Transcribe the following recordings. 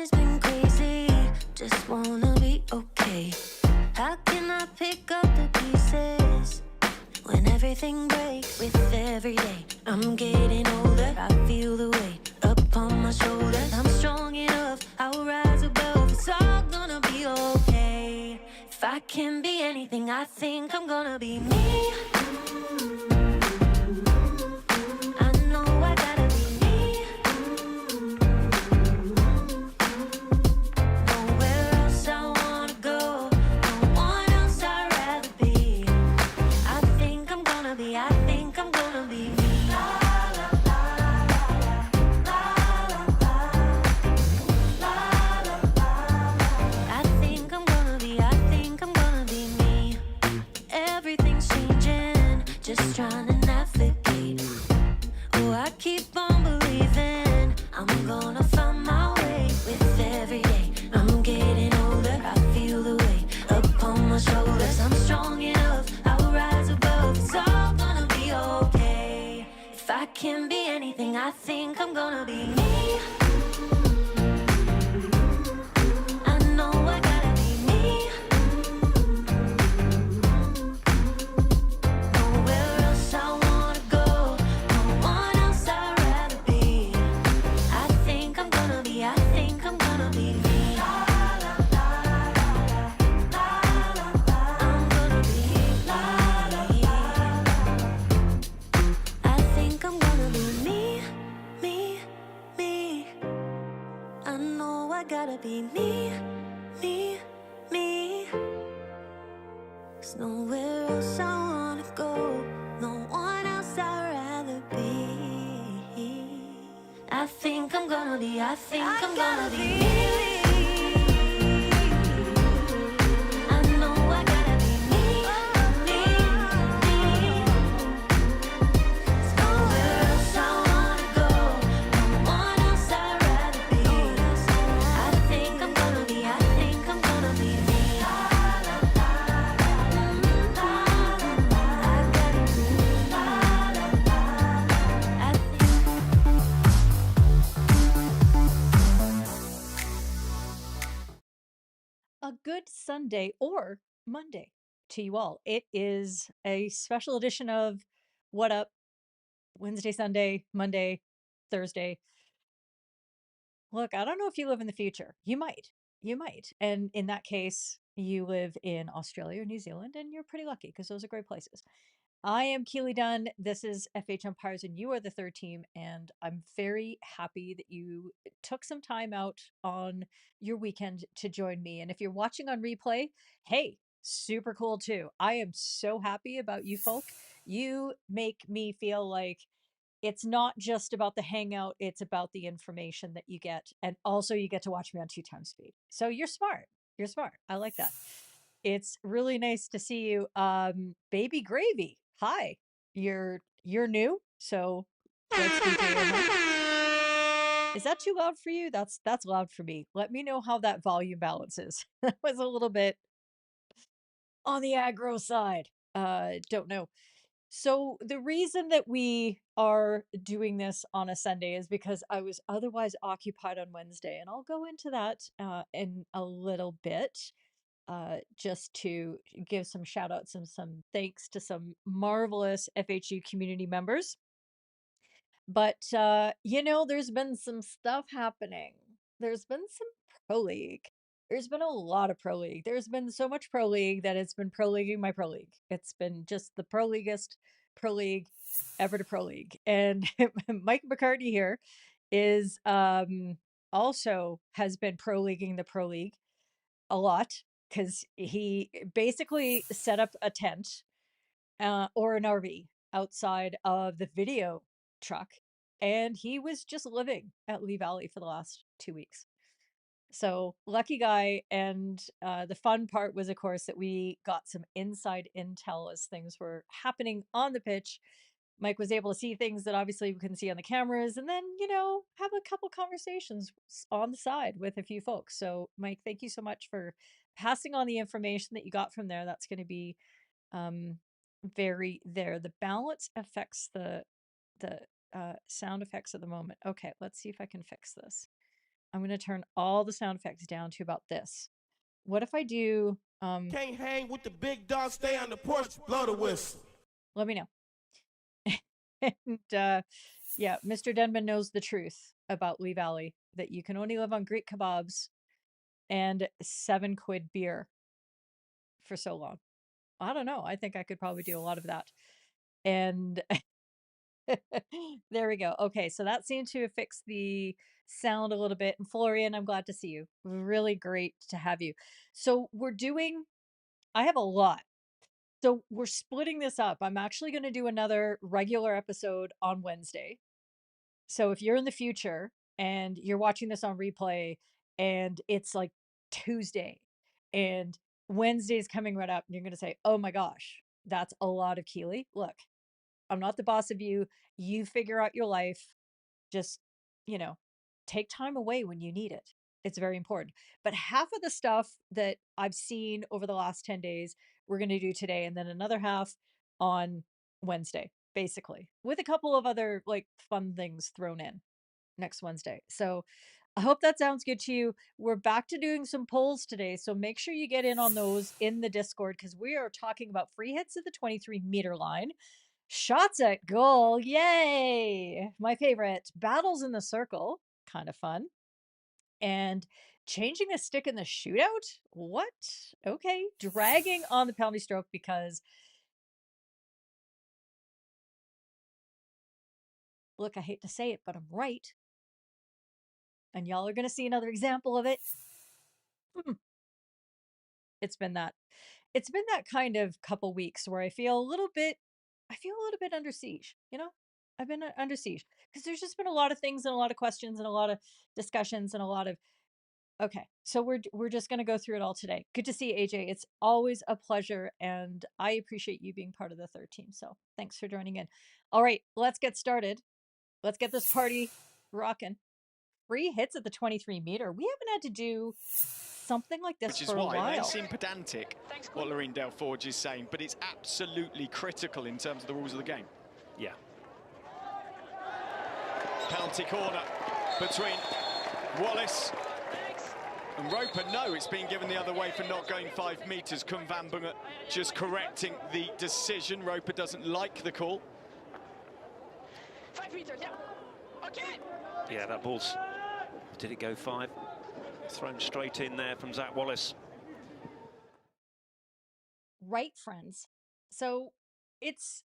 has been crazy, just wanna be okay. How can I pick up the pieces when everything breaks with every day? I'm getting older, I feel the weight upon my shoulders. I'm strong enough, I'll rise above. It's all gonna be okay. If I can be anything, I think I'm gonna be me. I know I gotta be me. Nowhere else I wanna go, no one else I'd rather be. I think I'm gonna be me. I think I'm gonna be me. Everything's changing, just trying to navigate. Oh, I keep on believing I'm gonna find my way with every day. I'm getting older, I feel the weight upon my shoulders. I'm strong enough, I'll rise above. It's all gonna be okay. If I can be anything, I think I'm gonna be me. I know I gotta be me. Nowhere else I wanna go, no one else I'd rather be. I think I'm gonna be me. I'm gonna be me. I think I'm gonna be me, me, me. I know I gotta be me, me, me. There's nowhere else I wanna go, no one else I'd rather be. I think I'm gonna be me. I know I gotta be me, me, me. There's nowhere else I wanna go, no one else I'd rather be. I think I'm gonna be me. I think I gotta be me. I A good Sunday or Monday to you all. It is a special edition of What Up Wednesday, Sunday, Monday, Thursday. Look, I don't know if you live in the future. You might. You might. And in that case, you live in Australia or New Zealand, and you're pretty lucky because those are great places. I am Keely Dunn. This is FH Umpires, and you are the third team. And I'm very happy that you took some time out on your weekend to join me. And if you're watching on replay, hey, super cool too. I am so happy about you folk. You make me feel like it's not just about the hangout, it's about the information that you get. And also you get to watch me on 2 times speed. So you're smart. You're smart. I like that. It's really nice to see you. Baby Gravy. Hi. You're new, so let's DJ your mic. Is that too loud for you? That's loud for me. Let me know how that volume balance is. That was a little bit on the aggro side. Don't know. So the reason that we are doing this on a Sunday is because I was otherwise occupied on Wednesday, and I'll go into that in a little bit, just to give some shout outs and some thanks to some marvelous FHU community members. But there's been some stuff happening. There's been some pro league. There's been a lot of pro league. There's been so much pro league that it's been pro leaguing my pro league. It's been just the pro leaguest pro league ever to pro league. And Mike McCartney here is also has been pro leaguing the pro league a lot because he basically set up a tent or an RV outside of the video truck, and he was just living at Lee Valley for the last 2 weeks. So lucky guy. And the fun part was, of course, that we got some inside intel as things were happening on the pitch. Mike was able to see things that obviously we couldn't see on the cameras, and then, have a couple conversations on the side with a few folks. So, Mike, thank you so much for passing on the information that you got from there. That's going to be um, very there. The balance affects the sound effects at the moment. Okay, let's see if I can fix this. I'm going to turn all the sound effects down to about this. What if I do, Can't hang with the big dog, stay on the porch, blow the whistle. let me know. And yeah, Mr. Denman knows the truth about Lee Valley, that you can only live on Greek kebabs and 7 quid beer for so long. I don't know. I think I could probably do a lot of that. And there we go. Okay, so that seemed to fix the sound a little bit. And Florian, I'm glad to see you. Really great to have you. So I have a lot. So we're splitting this up. I'm actually going to do another regular episode on Wednesday. So if you're in the future and you're watching this on replay and it's like Tuesday and Wednesday's coming right up and you're going to say, oh my gosh, that's a lot of Keeley. Look, I'm not the boss of you. You figure out your life. Just, take time away when you need it. It's very important. But half of the stuff that I've seen over the last 10 days, we're going to do today, and then another half on Wednesday, basically, with a couple of other like fun things thrown in next Wednesday. So I hope that sounds good to you. We're back to doing some polls today. So make sure you get in on those in the Discord because we are talking about free hits at the 23-meter line. Shots at goal, yay! My favorite. Battles in the circle, kind of fun. And changing the stick in the shootout? What? Okay. Dragging on the penalty stroke because, look, I hate to say it, but I'm right. And y'all are going to see another example of it. It's been that kind of couple weeks where I feel a little bit under siege, I've been under siege because there's just been a lot of things and a lot of questions and a lot of discussions and a lot of, okay, so we're just going to go through it all today. Good to see AJ. It's always a pleasure and I appreciate you being part of the third team. So thanks for joining in. All right, let's get started. Let's get this party rocking. Free hits at the 23-meter. We haven't had to do something like this for a while. Which is why it may seem pedantic, what Lorene Delforge is saying, but it's absolutely critical in terms of the rules of the game. Yeah. Penalty corner between Wallace and Roper. No, it's been given the other way for not going 5 metres. Kun van Bunge just correcting the decision. Roper doesn't like the call. 5 meters, yeah. Okay. Yeah, that ball's... Did it go 5? Thrown straight in there from Zach Wallace. Right, friends. So it's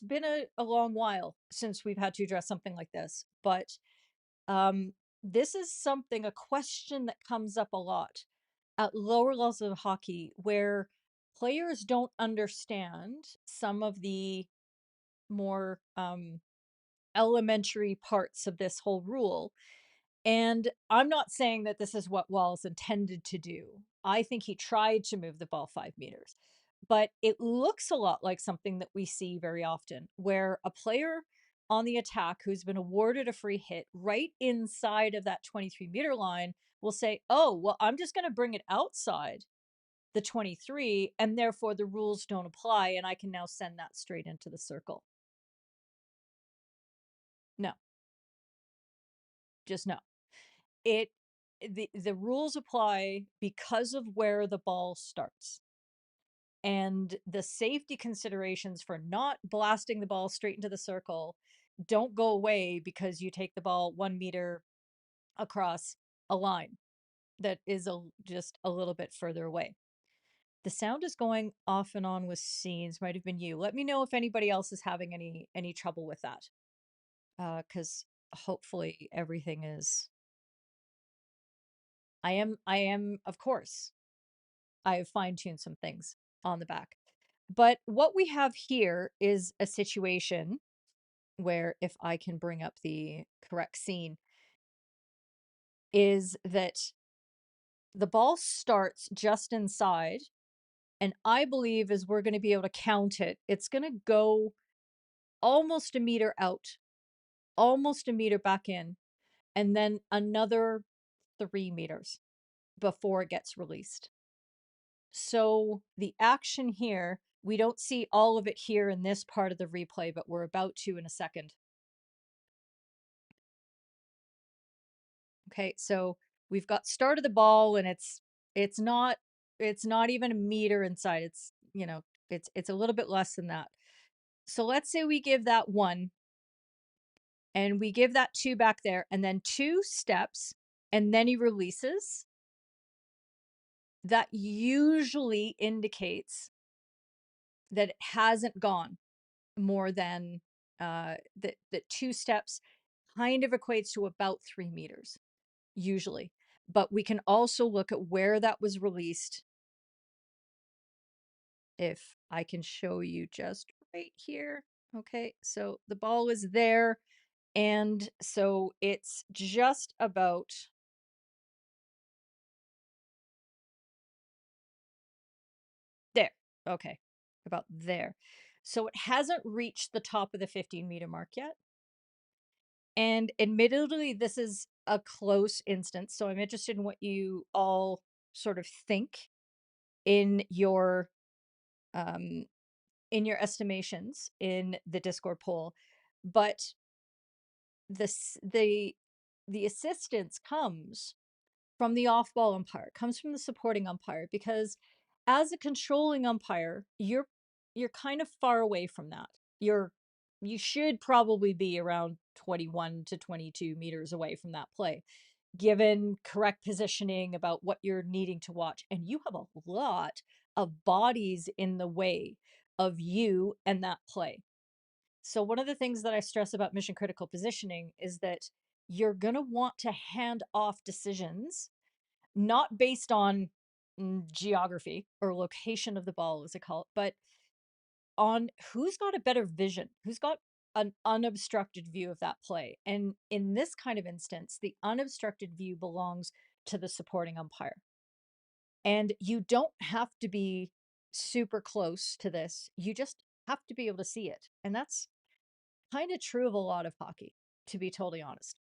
been a long while since we've had to address something like this, but this is a question that comes up a lot at lower levels of hockey where players don't understand some of the more elementary parts of this whole rule. And I'm not saying that this is what Wallace intended to do. I think he tried to move the ball 5 meters, but it looks a lot like something that we see very often where a player on the attack who's been awarded a free hit right inside of that 23-meter line will say, oh, well, I'm just going to bring it outside the 23 and therefore the rules don't apply and I can now send that straight into the circle. No. Just no. The rules apply because of where the ball starts. And the safety considerations for not blasting the ball straight into the circle don't go away because you take the ball 1 meter across a line that is just a little bit further away. The sound is going off and on with scenes. Might have been you. Let me know if anybody else is having any trouble with that. Because hopefully everything is... I am, of course, I have fine-tuned some things on the back. But what we have here is a situation where, if I can bring up the correct scene, is that the ball starts just inside, and I believe as we're going to be able to count it, it's going to go almost a meter out, almost a meter back in, and then another 3 meters before it gets released. So the action here, we don't see all of it here in this part of the replay, but we're about to in a second. Okay, so we've got start of the ball, and it's not even a meter inside. It's, you know, it's a little bit less than that. So let's say we give that 1 and we give that 2 back there, and then 2 steps, and then he releases. That usually indicates that it hasn't gone more than that 2 steps kind of equates to about 3 meters usually. But we can also look at where that was released. If I can show you just right here. Okay, so the ball is there, and so it's just about there. Okay, about there. So it hasn't reached the top of the 15-meter mark yet. And admittedly, this is a close instance, so I'm interested in what you all sort of think in your estimations in the Discord poll. But this the assistance comes from the off-ball umpire, comes from the supporting umpire, because as a controlling umpire, you're kind of far away from that. You should probably be around 21 to 22 meters away from that play, given correct positioning about what you're needing to watch. And you have a lot of bodies in the way of you and that play. So one of the things that I stress about mission critical positioning is that you're going to want to hand off decisions not based on geography or location of the ball, as I call it, but on who's got a better vision, who's got an unobstructed view of that play. And in this kind of instance, the unobstructed view belongs to the supporting umpire. And you don't have to be super close to this. You just have to be able to see it. And that's kind of true of a lot of hockey, to be totally honest.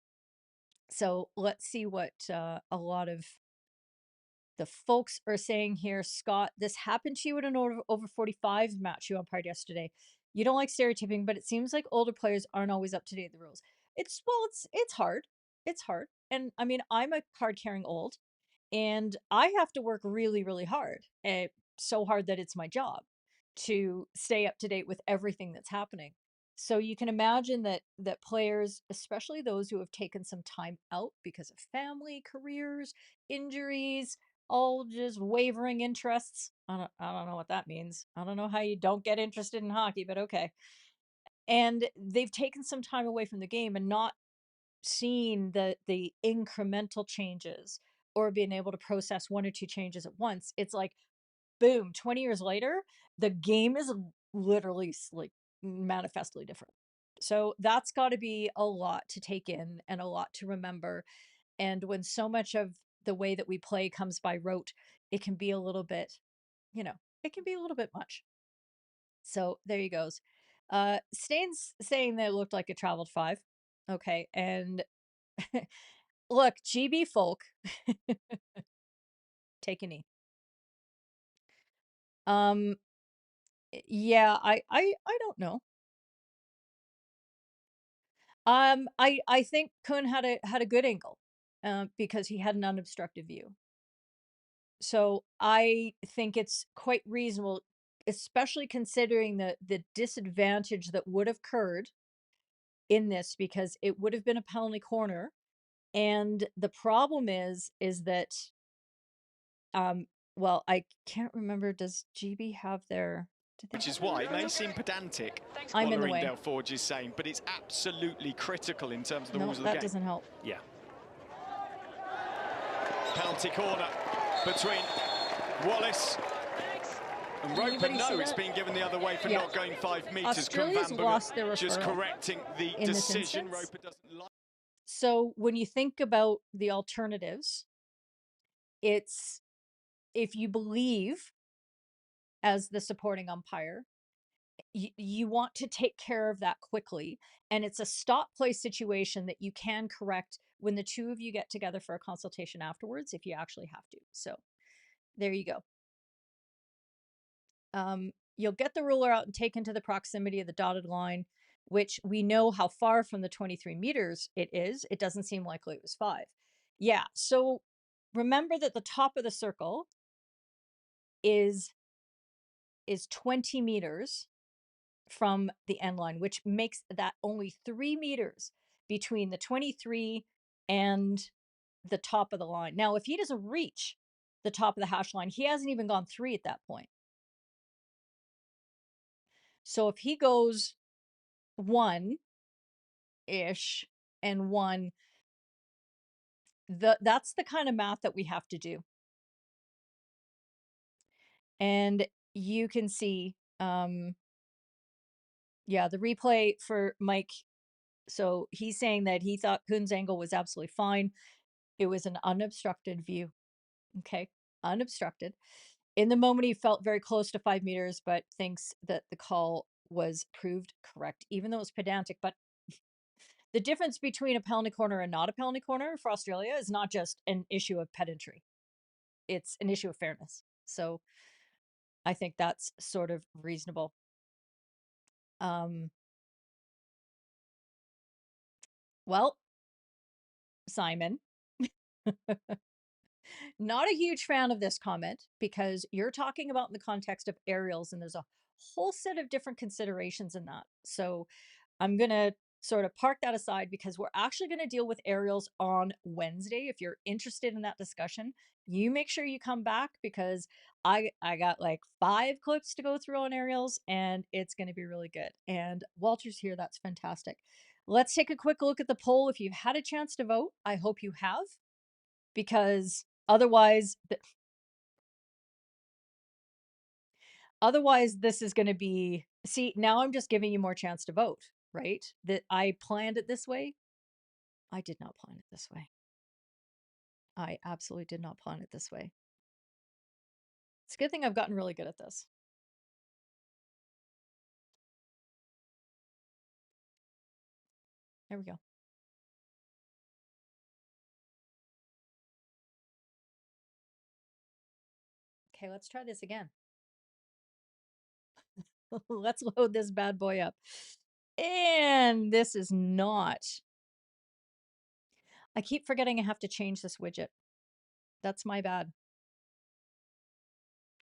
So let's see what a lot of the folks are saying here. Scott, this happened to you in an over 45 match you umpired yesterday. You don't like stereotyping, but it seems like older players aren't always up to date with the rules. It's hard. It's hard. And I mean, I'm a card carrying old, and I have to work really, really hard. So hard that it's my job to stay up to date with everything that's happening. So you can imagine that players, especially those who have taken some time out because of family, careers, injuries, all just wavering interests. I don't know what that means. I don't know how you don't get interested in hockey, but okay. And they've taken some time away from the game and not seen the incremental changes or being able to process 1 or 2 changes at once. It's like, boom, 20 years later, the game is literally like manifestly different. So that's got to be a lot to take in and a lot to remember. And when so much of the way that we play comes by rote, it can be a little bit, it can be a little bit much. So there you goes. Stain's saying that it looked like it traveled 5. Okay. And look, GB folk, take a knee. Yeah, I don't know. I think Kuhn had a good angle, because he had an unobstructed view. So I think it's quite reasonable, especially considering the disadvantage that would have occurred in this, because it would have been a penalty corner. And the problem is that, well, I can't remember, does GB have their... Which is why it may seem pedantic, I'm what in the way. Lorraine Delforge is saying, but it's absolutely critical in terms of the rules of the game. That doesn't help. Yeah. Penalty corner between Wallace and Roper. No, it's been given the other way for not going 5 meters. Australia's lost their referral just correcting the decision. Roper doesn't like. So when you think about the alternatives, it's, if you believe as the supporting umpire, you want to take care of that quickly. And it's a stop play situation that you can correct when the 2 of you get together for a consultation afterwards, if you actually have to. So there you go. You'll get the ruler out and take into the proximity of the dotted line, which we know how far from the 23 meters it is. It doesn't seem likely it was 5. Yeah. So remember that the top of the circle is 20 meters from the end line, which makes that only 3 meters between the 23 and the top of the line. Now, if he doesn't reach the top of the hash line, he hasn't even gone 3 at that point. So if he goes 1-ish and 1, that's the kind of math that we have to do. And you can see, yeah, the replay for Mike. So he's saying that he thought Kuhn's angle was absolutely fine. It was an unobstructed view. Okay, unobstructed. In the moment, he felt very close to 5 meters, but thinks that the call was proved correct, even though it was pedantic. But the difference between a penalty corner and not a penalty corner for Australia is not just an issue of pedantry. It's an issue of fairness. So I think that's sort of reasonable. Well, Simon, not a huge fan of this comment because you're talking about in the context of aerials, and there's a whole set of different considerations in that. So I'm going to sort of park that aside because we're actually going to deal with aerials on Wednesday. If you're interested in that discussion, you make sure you come back because I got like 5 clips to go through on aerials and it's going to be really good. And Walter's here. That's fantastic. Let's take a quick look at the poll. If you've had a chance to vote, I hope you have, because otherwise this is going to be, see, now I'm just giving you more chance to vote, right? That I planned it this way. I did not plan it this way. I absolutely did not plan it this way. It's a good thing I've gotten really good at this. There we go. Okay, let's try this again. Let's load this bad boy up. And this is not. I keep forgetting I have to change this widget. That's my bad.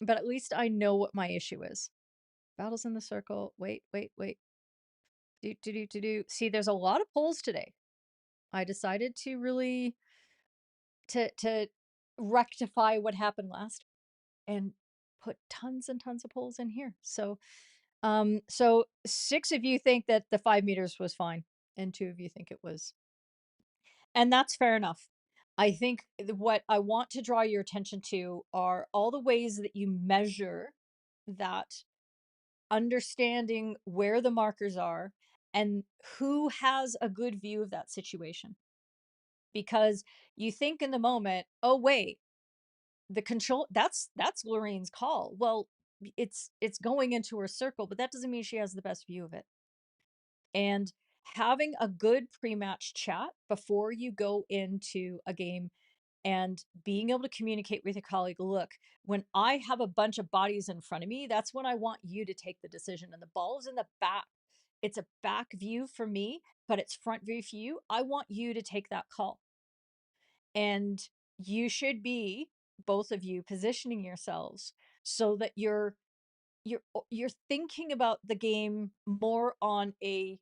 But at least I know what my issue is. Battles in the circle. Wait. See, there's a lot of polls today. I decided to really to rectify what happened last and put tons and tons of polls in here. So so 6 of you think that the 5 meters was fine and 2 of you think it was. And that's fair enough. I think what I want to draw your attention to are all the ways that you measure that, understanding where the markers are and who has a good view of that situation. Because you think in the moment, oh wait, the control, that's Lorraine's call. Well, it's going into her circle, but that doesn't mean she has the best view of it. And having a good pre-match chat before you go into a game and being able to communicate with your colleague, look, when I have a bunch of bodies in front of me, that's when I want you to take the decision. And the ball is in the back. It's a back view for me, but it's front view for you. I want you to take that call. And you should be, both of you, positioning yourselves so that you're thinking about the game more on a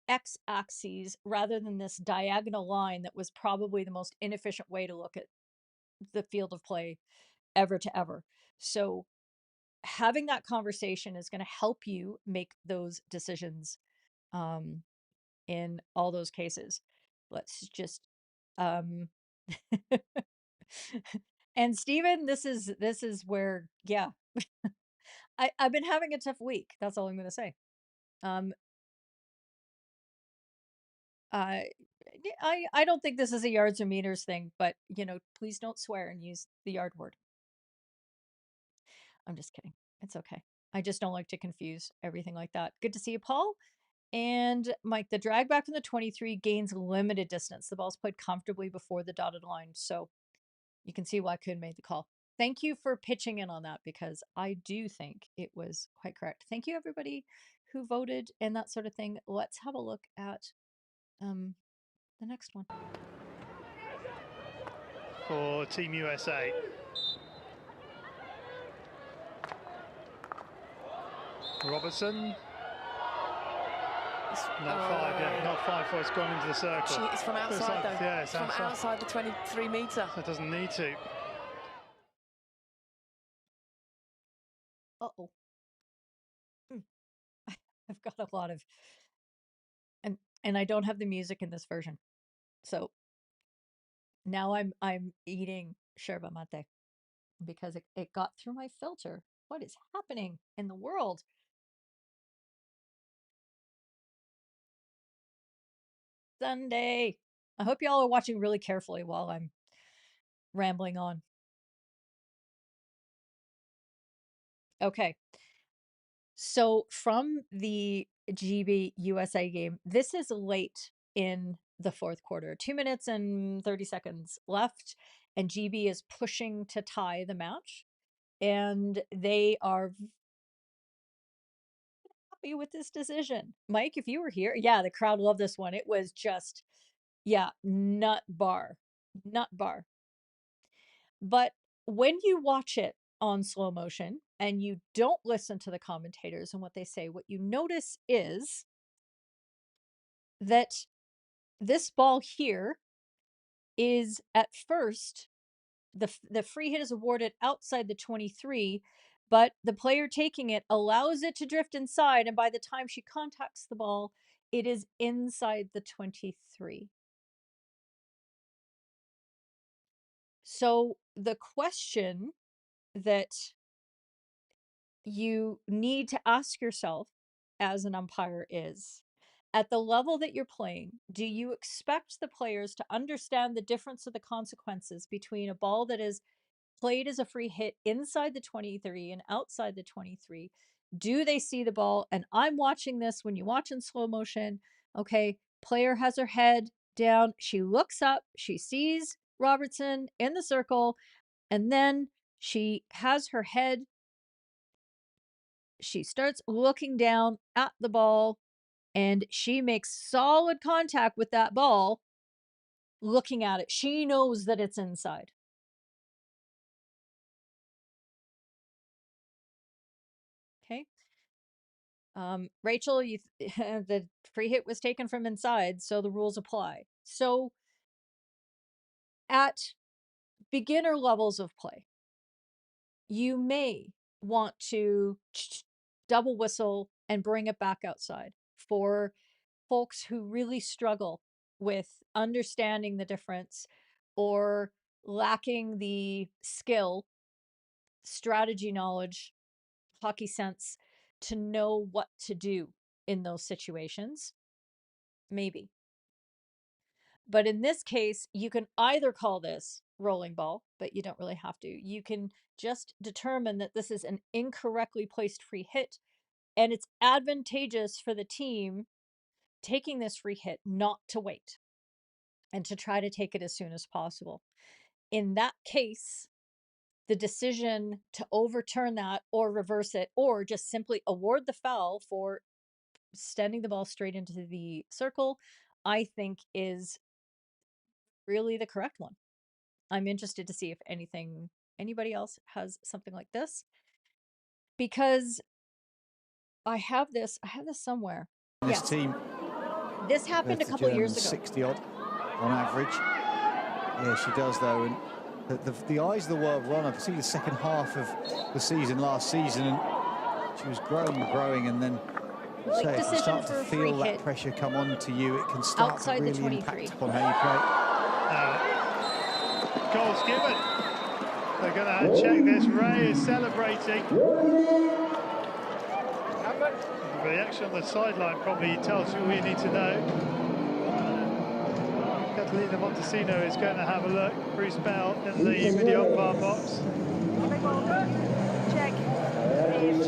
x-axis rather than this diagonal line that was probably the most inefficient way to look at the field of play ever to ever. So having that conversation is going to help you make those decisions in all those cases. Let's just and Stephen, this is where, yeah, I've been having a tough week. That's all I'm going to say. I don't think this is a yards or meters thing, but you know, please don't swear and use the yard word. I'm just kidding. It's okay. I just don't like to confuse everything like that. Good to see you, Paul. And Mike, the drag back from the 23 gains limited distance. The ball's played comfortably before the dotted line. So you can see why Kuhn made the call. Thank you for pitching in on that because I do think it was quite correct. Thank you, everybody who voted and that sort of thing. Let's have a look at the next one. for Team USA. Robertson. Not five, yeah, not 5 for it's gone into the circle. It's from outside, though. Yeah, it's from outside the 23 metre. So it doesn't need to. Uh-oh. I've got a lot of, and I don't have the music in this version, so now I'm eating yerba mate because it got through my filter. What is happening in the world? Sunday. I hope y'all are watching really carefully while I'm rambling on. Okay. So from the GB USA game, this is late in the fourth quarter. 2 minutes and 30 seconds left, and GB is pushing to tie the match. And they are happy with this decision. Mike, if you were here, yeah, the crowd loved this one. It was just, yeah, nut bar. But when you watch it on slow motion and you don't listen to the commentators and what they say, what you notice is that this ball here is at first, the free hit is awarded outside the 23, but the player taking it allows it to drift inside, and by the time she contacts the ball, it is inside the 23. So the question that you need to ask yourself as an umpire is, at the level that you're playing, do you expect the players to understand the difference of the consequences between a ball that is played as a free hit inside the 23 and outside the 23? Do they see the ball? And I'm watching this when you watch in slow motion. Okay, player has her head down. She looks up. She sees Robertson in the circle. And then she has her head. She starts looking down at the ball. And she makes solid contact with that ball, looking at it. She knows that it's inside. Okay. Rachel, the free hit was taken from inside, so the rules apply. So at beginner levels of play, you may want to double whistle and bring it back outside for folks who really struggle with understanding the difference or lacking the skill, strategy knowledge, hockey sense to know what to do in those situations. Maybe. But in this case, you can either call this rolling ball, but you don't really have to. You can just determine that this is an incorrectly placed free hit, and it's advantageous for the team taking this free hit not to wait and to try to take it as soon as possible. In that case, the decision to overturn that or reverse it or just simply award the foul for sending the ball straight into the circle, I think is really the correct one. I'm interested to see if anybody else has something like this, because I have this somewhere. This team, this happened a couple of years ago. 60 odd on average. Yeah, she does though, and the eyes of the world were on her, particularly the second half of the season last season, and she was growing, and then say, if you start to feel that pressure come on to you, it can start to really impact upon how you play. Goal's given. They're going to check this. Ray is celebrating. The reaction on the sideline probably tells you all you need to know. Catalina Montesino is going to have a look. Bruce Bell in the video umpire box. Check if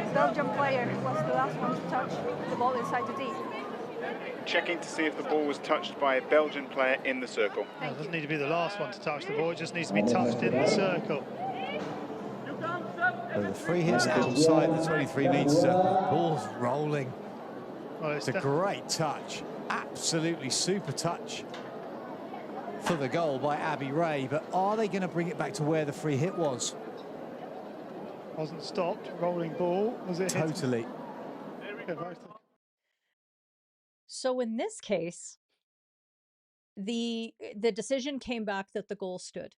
the Belgian player was the last one to touch the ball inside the D. Checking to see if the ball was touched by a Belgian player in the circle. No, it doesn't need to be the last one to touch the ball, it just needs to be touched in the circle. So the free hit's outside the 23 metres, the ball's rolling. Well, it's a great touch, absolutely super touch for the goal by Abby Ray, but are they going to bring it back to where the free hit was? Wasn't stopped, rolling ball, was it? Totally. So in this case, the decision came back that the goal stood.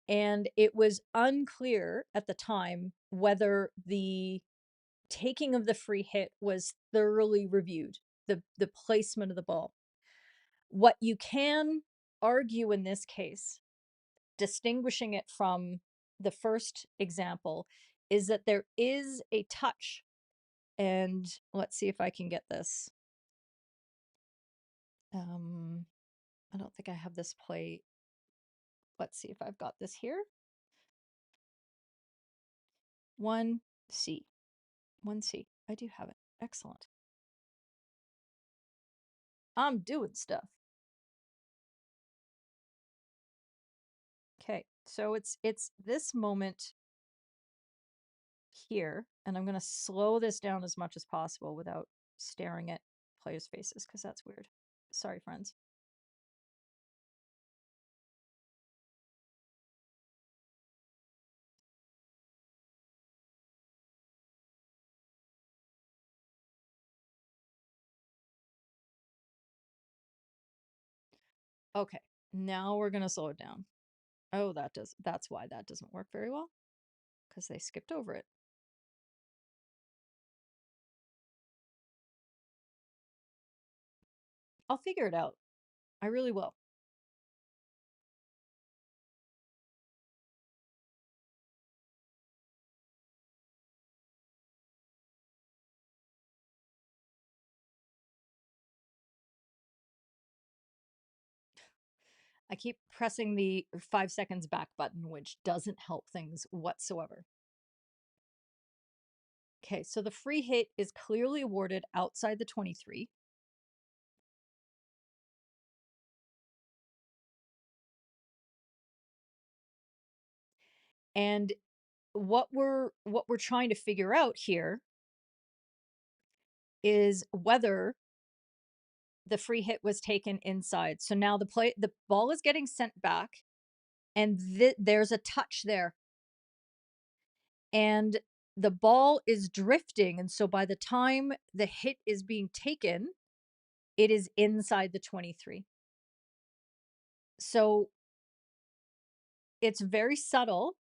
And it was unclear at the time whether the taking of the free hit was thoroughly reviewed, the placement of the ball. What you can argue in this case, distinguishing it from the first example, is that there is a touch. And let's see if I can get this. I don't think I have this play. Let's see if I've got this here. 1C. 1C. I do have it. Excellent. I'm doing stuff. Okay, so it's this moment here, and I'm going to slow this down as much as possible without staring at players' faces, because that's weird. Sorry, friends. Okay, now we're going to slow it down. Oh, that's why that doesn't work very well, because they skipped over it. I'll figure it out. I really will. I keep pressing the 5 seconds back button, which doesn't help things whatsoever. Okay, so the free hit is clearly awarded outside the 23. And what we're trying to figure out here is whether the free hit was taken inside. So now the ball is getting sent back, and there's a touch there. And the ball is drifting, and so by the time the hit is being taken, it is inside the 23. So it's very subtle,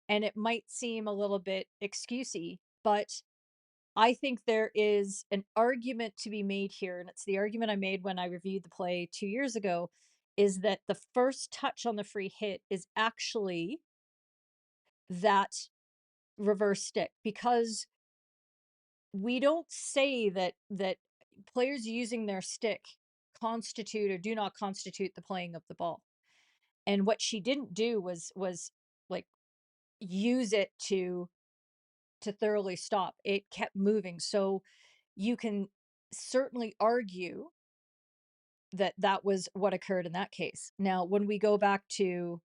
and it might seem a little bit excusey, but I think there is an argument to be made here, and it's the argument I made when I reviewed the play 2 years ago, is that the first touch on the free hit is actually that reverse stick, because we don't say that players using their stick constitute or do not constitute the playing of the ball. And what she didn't do was like use it to thoroughly stop. It kept moving. So you can certainly argue that that was what occurred in that case. Now, when we go back to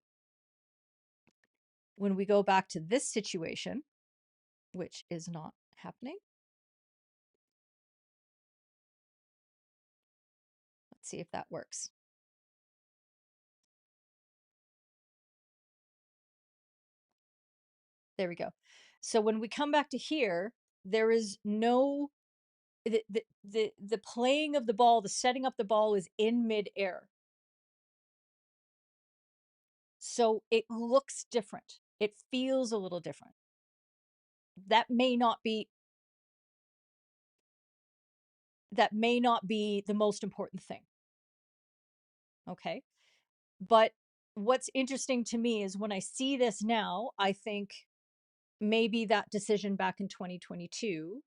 this situation, which is not happening. Let's see if that works. There we go. So when we come back to here, there is no the playing of the ball, the setting up the ball is in midair. So it looks different. It feels a little different. That may not be the most important thing. Okay. But what's interesting to me is when I see this now, I think maybe that decision back in 2022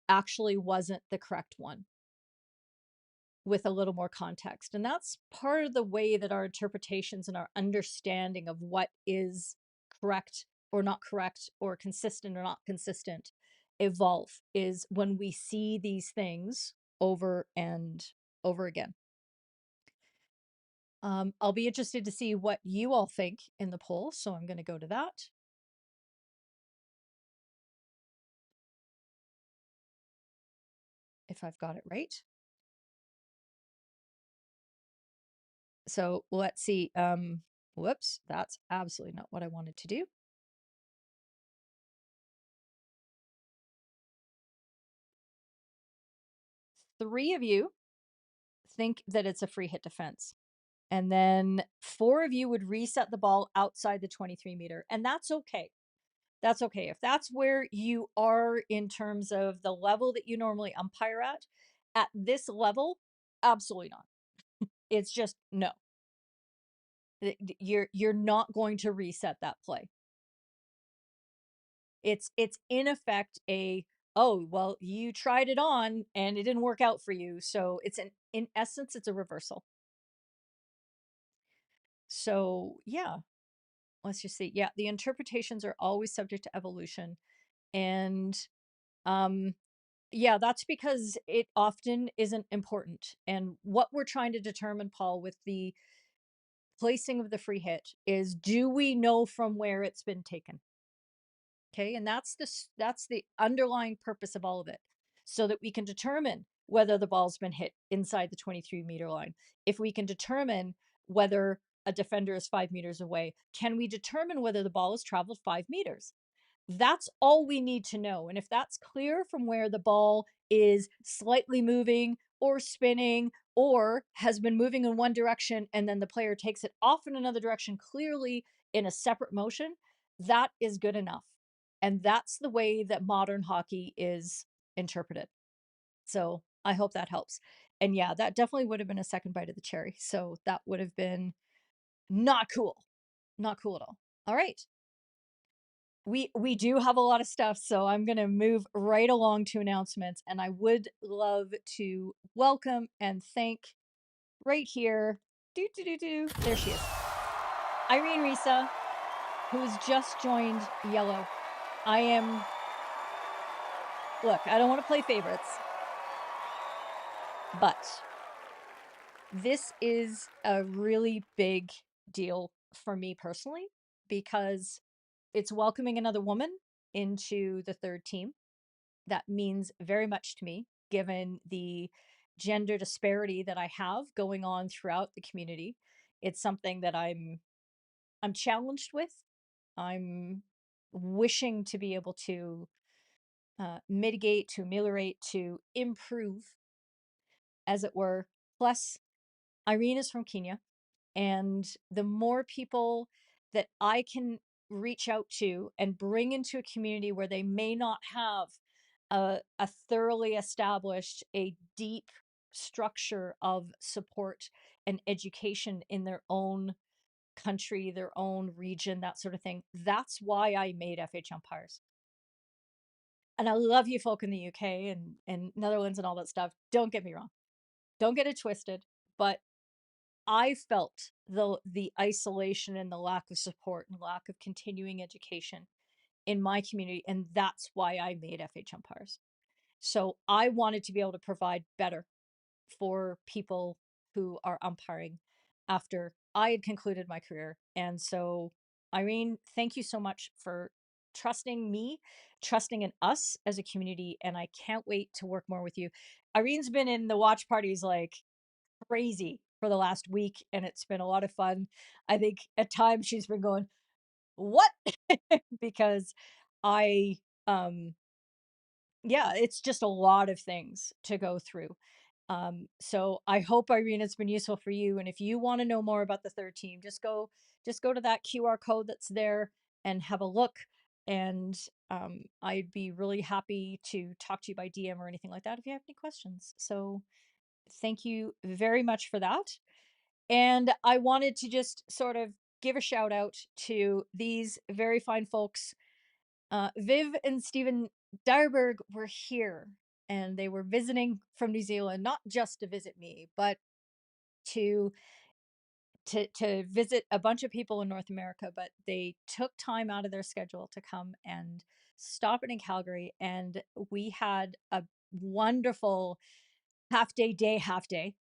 actually wasn't the correct one, with a little more context. And that's part of the way that our interpretations and our understanding of what is correct or not correct, or consistent or not consistent, evolve, is when we see these things over and over again. I'll be interested to see what you all think in the poll, so I'm going to go to that. If I've got it right. So let's see. Whoops, that's absolutely not what I wanted to do. Three of you think that it's a free hit defense. And then 4 of you would reset the ball outside the 23 meter. And that's okay. That's okay. If that's where you are in terms of the level that you normally umpire at this level, absolutely not. It's just no. You're not going to reset that play. It's in effect a, oh, well, you tried it on and it didn't work out for you. So it's in essence, it's a reversal. So yeah, let's just see. Yeah, the interpretations are always subject to evolution. And yeah, that's because it often isn't important. And what we're trying to determine, Paul, with the placing of the free hit is, do we know from where it's been taken? Okay, and that's the underlying purpose of all of it, so that we can determine whether the ball's been hit inside the 23 meter line. If we can determine whether a defender is 5 meters away, can we determine whether the ball has traveled 5 meters? That's all we need to know. And if that's clear from where the ball is slightly moving or spinning or has been moving in one direction and then the player takes it off in another direction, clearly in a separate motion, that is good enough. And that's the way that modern hockey is interpreted. So I hope that helps. And yeah, that definitely would have been a second bite of the cherry. So that would have been not cool. Not cool at all. All right. We do have a lot of stuff, so I'm going to move right along to announcements, and I would love to welcome and thank right here, there she is, Irene Risa, who's just joined Yellow. Look, I don't want to play favorites, but this is a really big deal for me personally, because it's welcoming another woman into the third team. That means very much to me, given the gender disparity that I have going on throughout the community. It's something that I'm challenged with. I'm wishing to be able to mitigate, to ameliorate, to improve, as it were. Plus, Irene is from Kenya, and the more people that I can reach out to and bring into a community where they may not have a thoroughly established, a deep structure of support and education in their own country, their own region, that sort of thing. That's why I made FH Umpires. And I love you folk in the UK and Netherlands and all that stuff. Don't get me wrong. Don't get it twisted. But I felt the isolation and the lack of support and lack of continuing education in my community. And that's why I made FH Umpires. So I wanted to be able to provide better for people who are umpiring after I had concluded my career. And so, Irene, thank you so much for trusting me, trusting in us as a community. And I can't wait to work more with you. Irene's been in the watch parties like crazy for the last week, and it's been a lot of fun. I think at times she's been going, what? Because I, yeah, it's just a lot of things to go through. So I hope, Irene, it's been useful for you. And if you want to know more about the third team, just go to that QR code that's there and have a look. And I'd be really happy to talk to you by DM or anything like that if you have any questions. So thank you very much for that. And I wanted to just sort of give a shout out to these very fine folks. Viv and Stephen Dyerberg were here, and they were visiting from New Zealand, not just to visit me, but to visit a bunch of people in North America. But they took time out of their schedule to come and stop in Calgary, and we had a wonderful half day.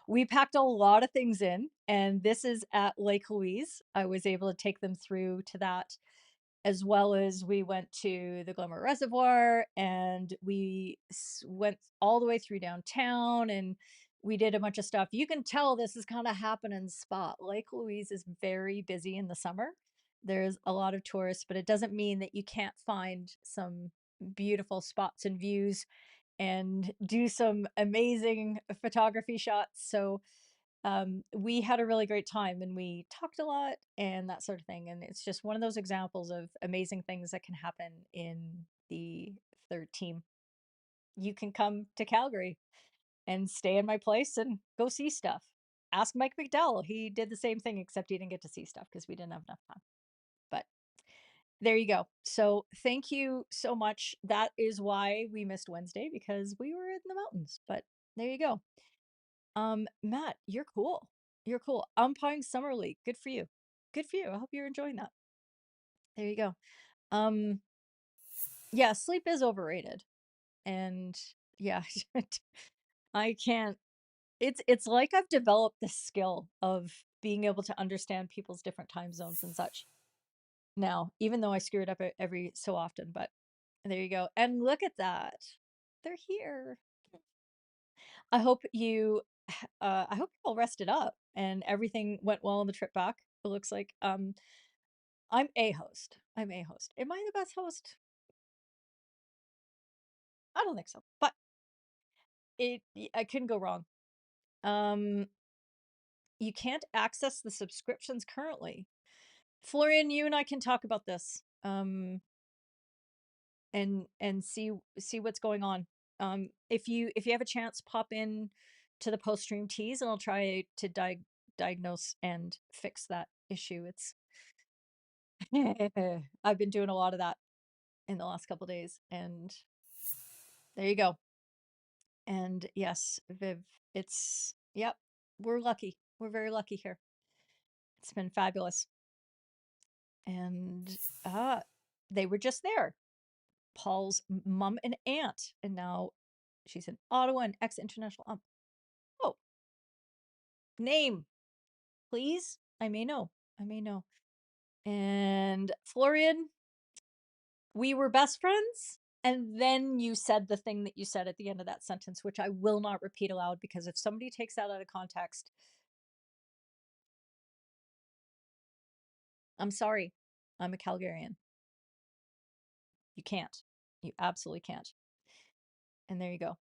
We packed a lot of things in, and this is at Lake Louise. I was able to take them through to that, as well as we went to the Glenmore Reservoir, and we went all the way through downtown and we did a bunch of stuff. You can tell this is kind of happening spot. Lake Louise is very busy in the summer. There's a lot of tourists, but it doesn't mean that you can't find some beautiful spots and views and do some amazing photography shots. So we had a really great time and we talked a lot and that sort of thing. And it's just one of those examples of amazing things that can happen in the third team. You can come to Calgary and stay in my place and go see stuff. Ask Mike McDowell. He did the same thing, except he didn't get to see stuff because we didn't have enough time. But there you go. So thank you so much. That is why we missed Wednesday, because we were in the mountains. But there you go. Matt, you're cool. You're cool. Umpiring Summer League. Good for you. Good for you. I hope you're enjoying that. There you go. Yeah, sleep is overrated. And yeah, I can't. It's like I've developed the skill of being able to understand people's different time zones and such now, even though I screw it up every so often. But there you go. And look at that. They're here. I hope you all rested up and everything went well on the trip back. It looks like I'm a host. I'm a host. Am I the best host? I don't think so. But I couldn't go wrong. You can't access the subscriptions currently. Florian, you and I can talk about this. And see what's going on. If you have a chance, pop in to the post stream teas and I'll try to diagnose and fix that issue. It's I've been doing a lot of that in the last couple days, and there you go. And yes, Viv, it's yep, we're lucky. We're very lucky here. It's been fabulous. And they were just there. Paul's mom and aunt, and now she's in Ottawa and ex-international ump. Oh, name, please. I may know. And Florian, we were best friends, and then you said the thing that you said at the end of that sentence, which I will not repeat aloud, because if somebody takes that out of context, I'm sorry. I'm a Calgarian. You can't. You absolutely can't. And there you go.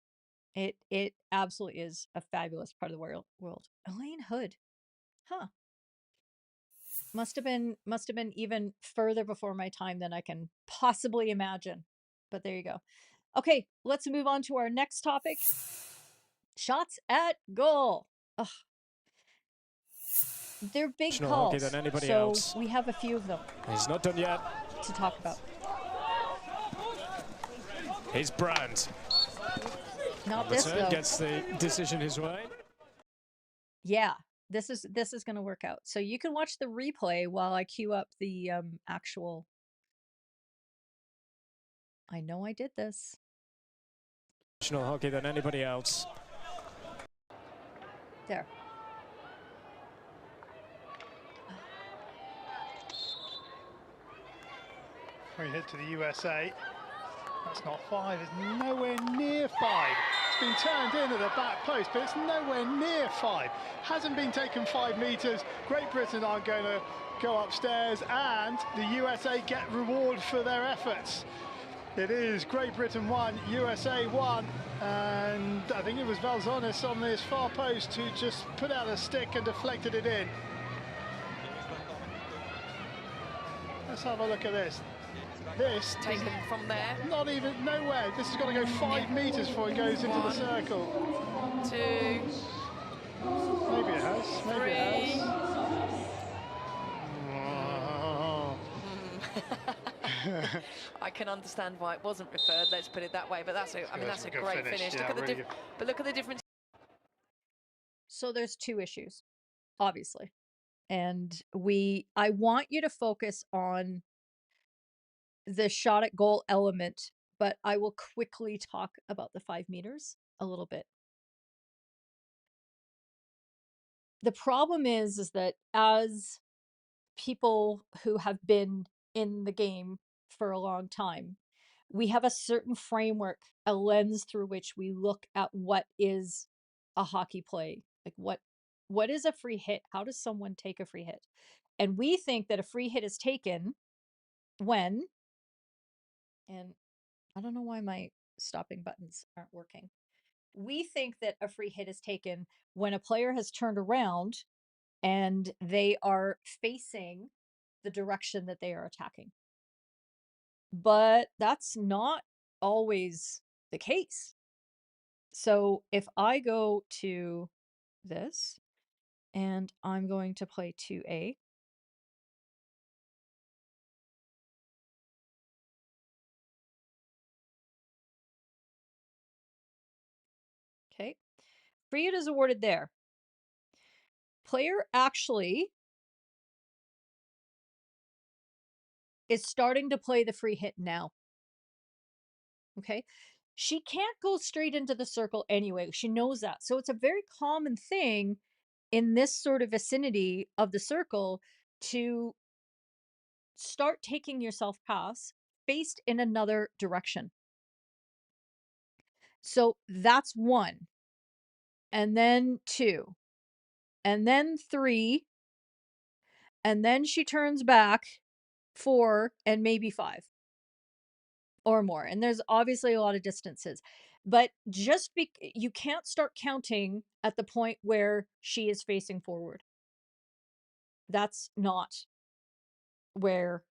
It absolutely is a fabulous part of the world. Elaine Hood. Huh. Must have been even further before my time than I can possibly imagine. But there you go. Okay, let's move on to our next topic. Shots at goal. Ugh. They're big calls, than anybody so else. we have a few of them. He's not done yet. To talk about. Here's Brand. Not this though. Gets the decision his way. Yeah, this is going to work out. So you can watch the replay while I queue up the actual. I know I did this. National hockey than anybody else. There. Free hit to the USA. That's not 5, it's nowhere near 5. It's been turned in at the back post, but it's nowhere near 5. Hasn't been taken 5 metres. Great Britain aren't going to go upstairs, and the USA get reward for their efforts. It is Great Britain 1, USA 1, and I think it was Valzonis on this far post who just put out a stick and deflected it in. Let's have a look at this. This taken from there. Not even nowhere. This has got to go 5 metres before it goes into the circle. 2. Maybe it has. Maybe it has. I can understand why it wasn't referred. Let's put it that way. But that's a, I mean, that's a great finish. Yeah, look at the but look at the difference. So there's 2 issues, obviously, and I want you to focus on the shot at goal element, but I will quickly talk about the 5 meters a little bit. The problem is that as people who have been in the game for a long time, we have a certain framework, a lens through which we look at what is a hockey play. Like what is a free hit? How does someone take a free hit? And we think that a free hit is taken when, and I don't know why my stopping buttons aren't working. We think that a free hit is taken when a player has turned around and they are facing the direction that they are attacking. But that's not always the case. So if I go to this and I'm going to play 2A, okay, free hit is awarded there. Player actually is starting to play the free hit now. Okay. She can't go straight into the circle anyway. She knows that. So it's a very common thing in this sort of vicinity of the circle to start taking your self pass faced in another direction. So that's 1. And then 2. And then 3. And then she turns back 4 and maybe 5 or more. And there's obviously a lot of distances. But just you can't start counting at the point where she is facing forward. That's not where,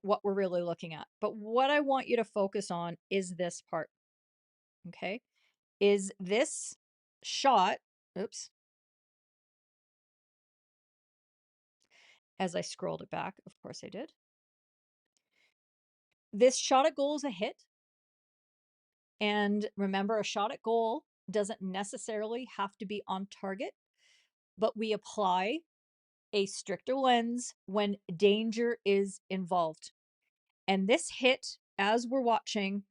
what we're really looking at. But what I want you to focus on is this part. Okay? Is this shot, oops. As I scrolled it back, of course I did. This shot at goal is a hit. And remember, a shot at goal doesn't necessarily have to be on target, but we apply a stricter lens when danger is involved. And this hit, as we're watching,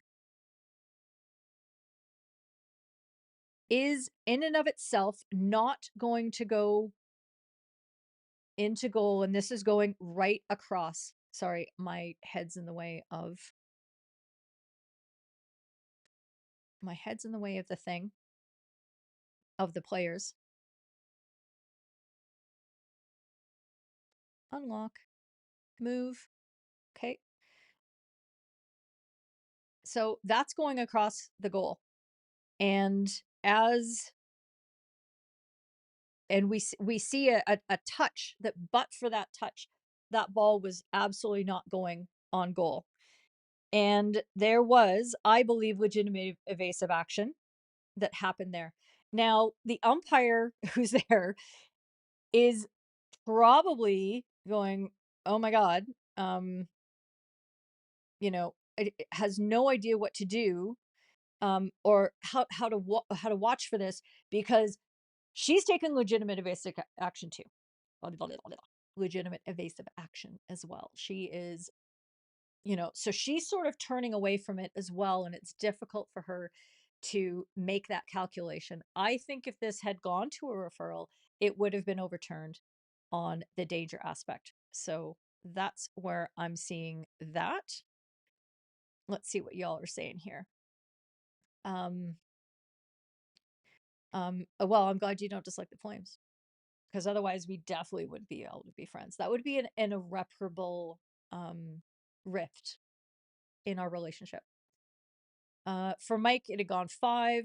is in and of itself not going to go into goal. And this is going right across. Sorry, my head's in the way of the thing, of the players. Unlock, move. Okay. So that's going across the goal. And we see a touch that, but for that touch, that ball was absolutely not going on goal. And there was, I believe, legitimate evasive action that happened there. Now, the umpire who's there is probably going, oh my God, it has no idea what to do, or how to watch for this, because she's taken legitimate evasive action too. Legitimate evasive action as well. She is, so she's sort of turning away from it as well, and it's difficult for her to make that calculation. I think if this had gone to a referral, it would have been overturned on the danger aspect. So that's where I'm seeing that. Let's see what y'all are saying here. Well, I'm glad you don't dislike the Flames, because otherwise we definitely wouldn't be able to be friends. That would be an irreparable rift in our relationship. For Mike, it had gone 5.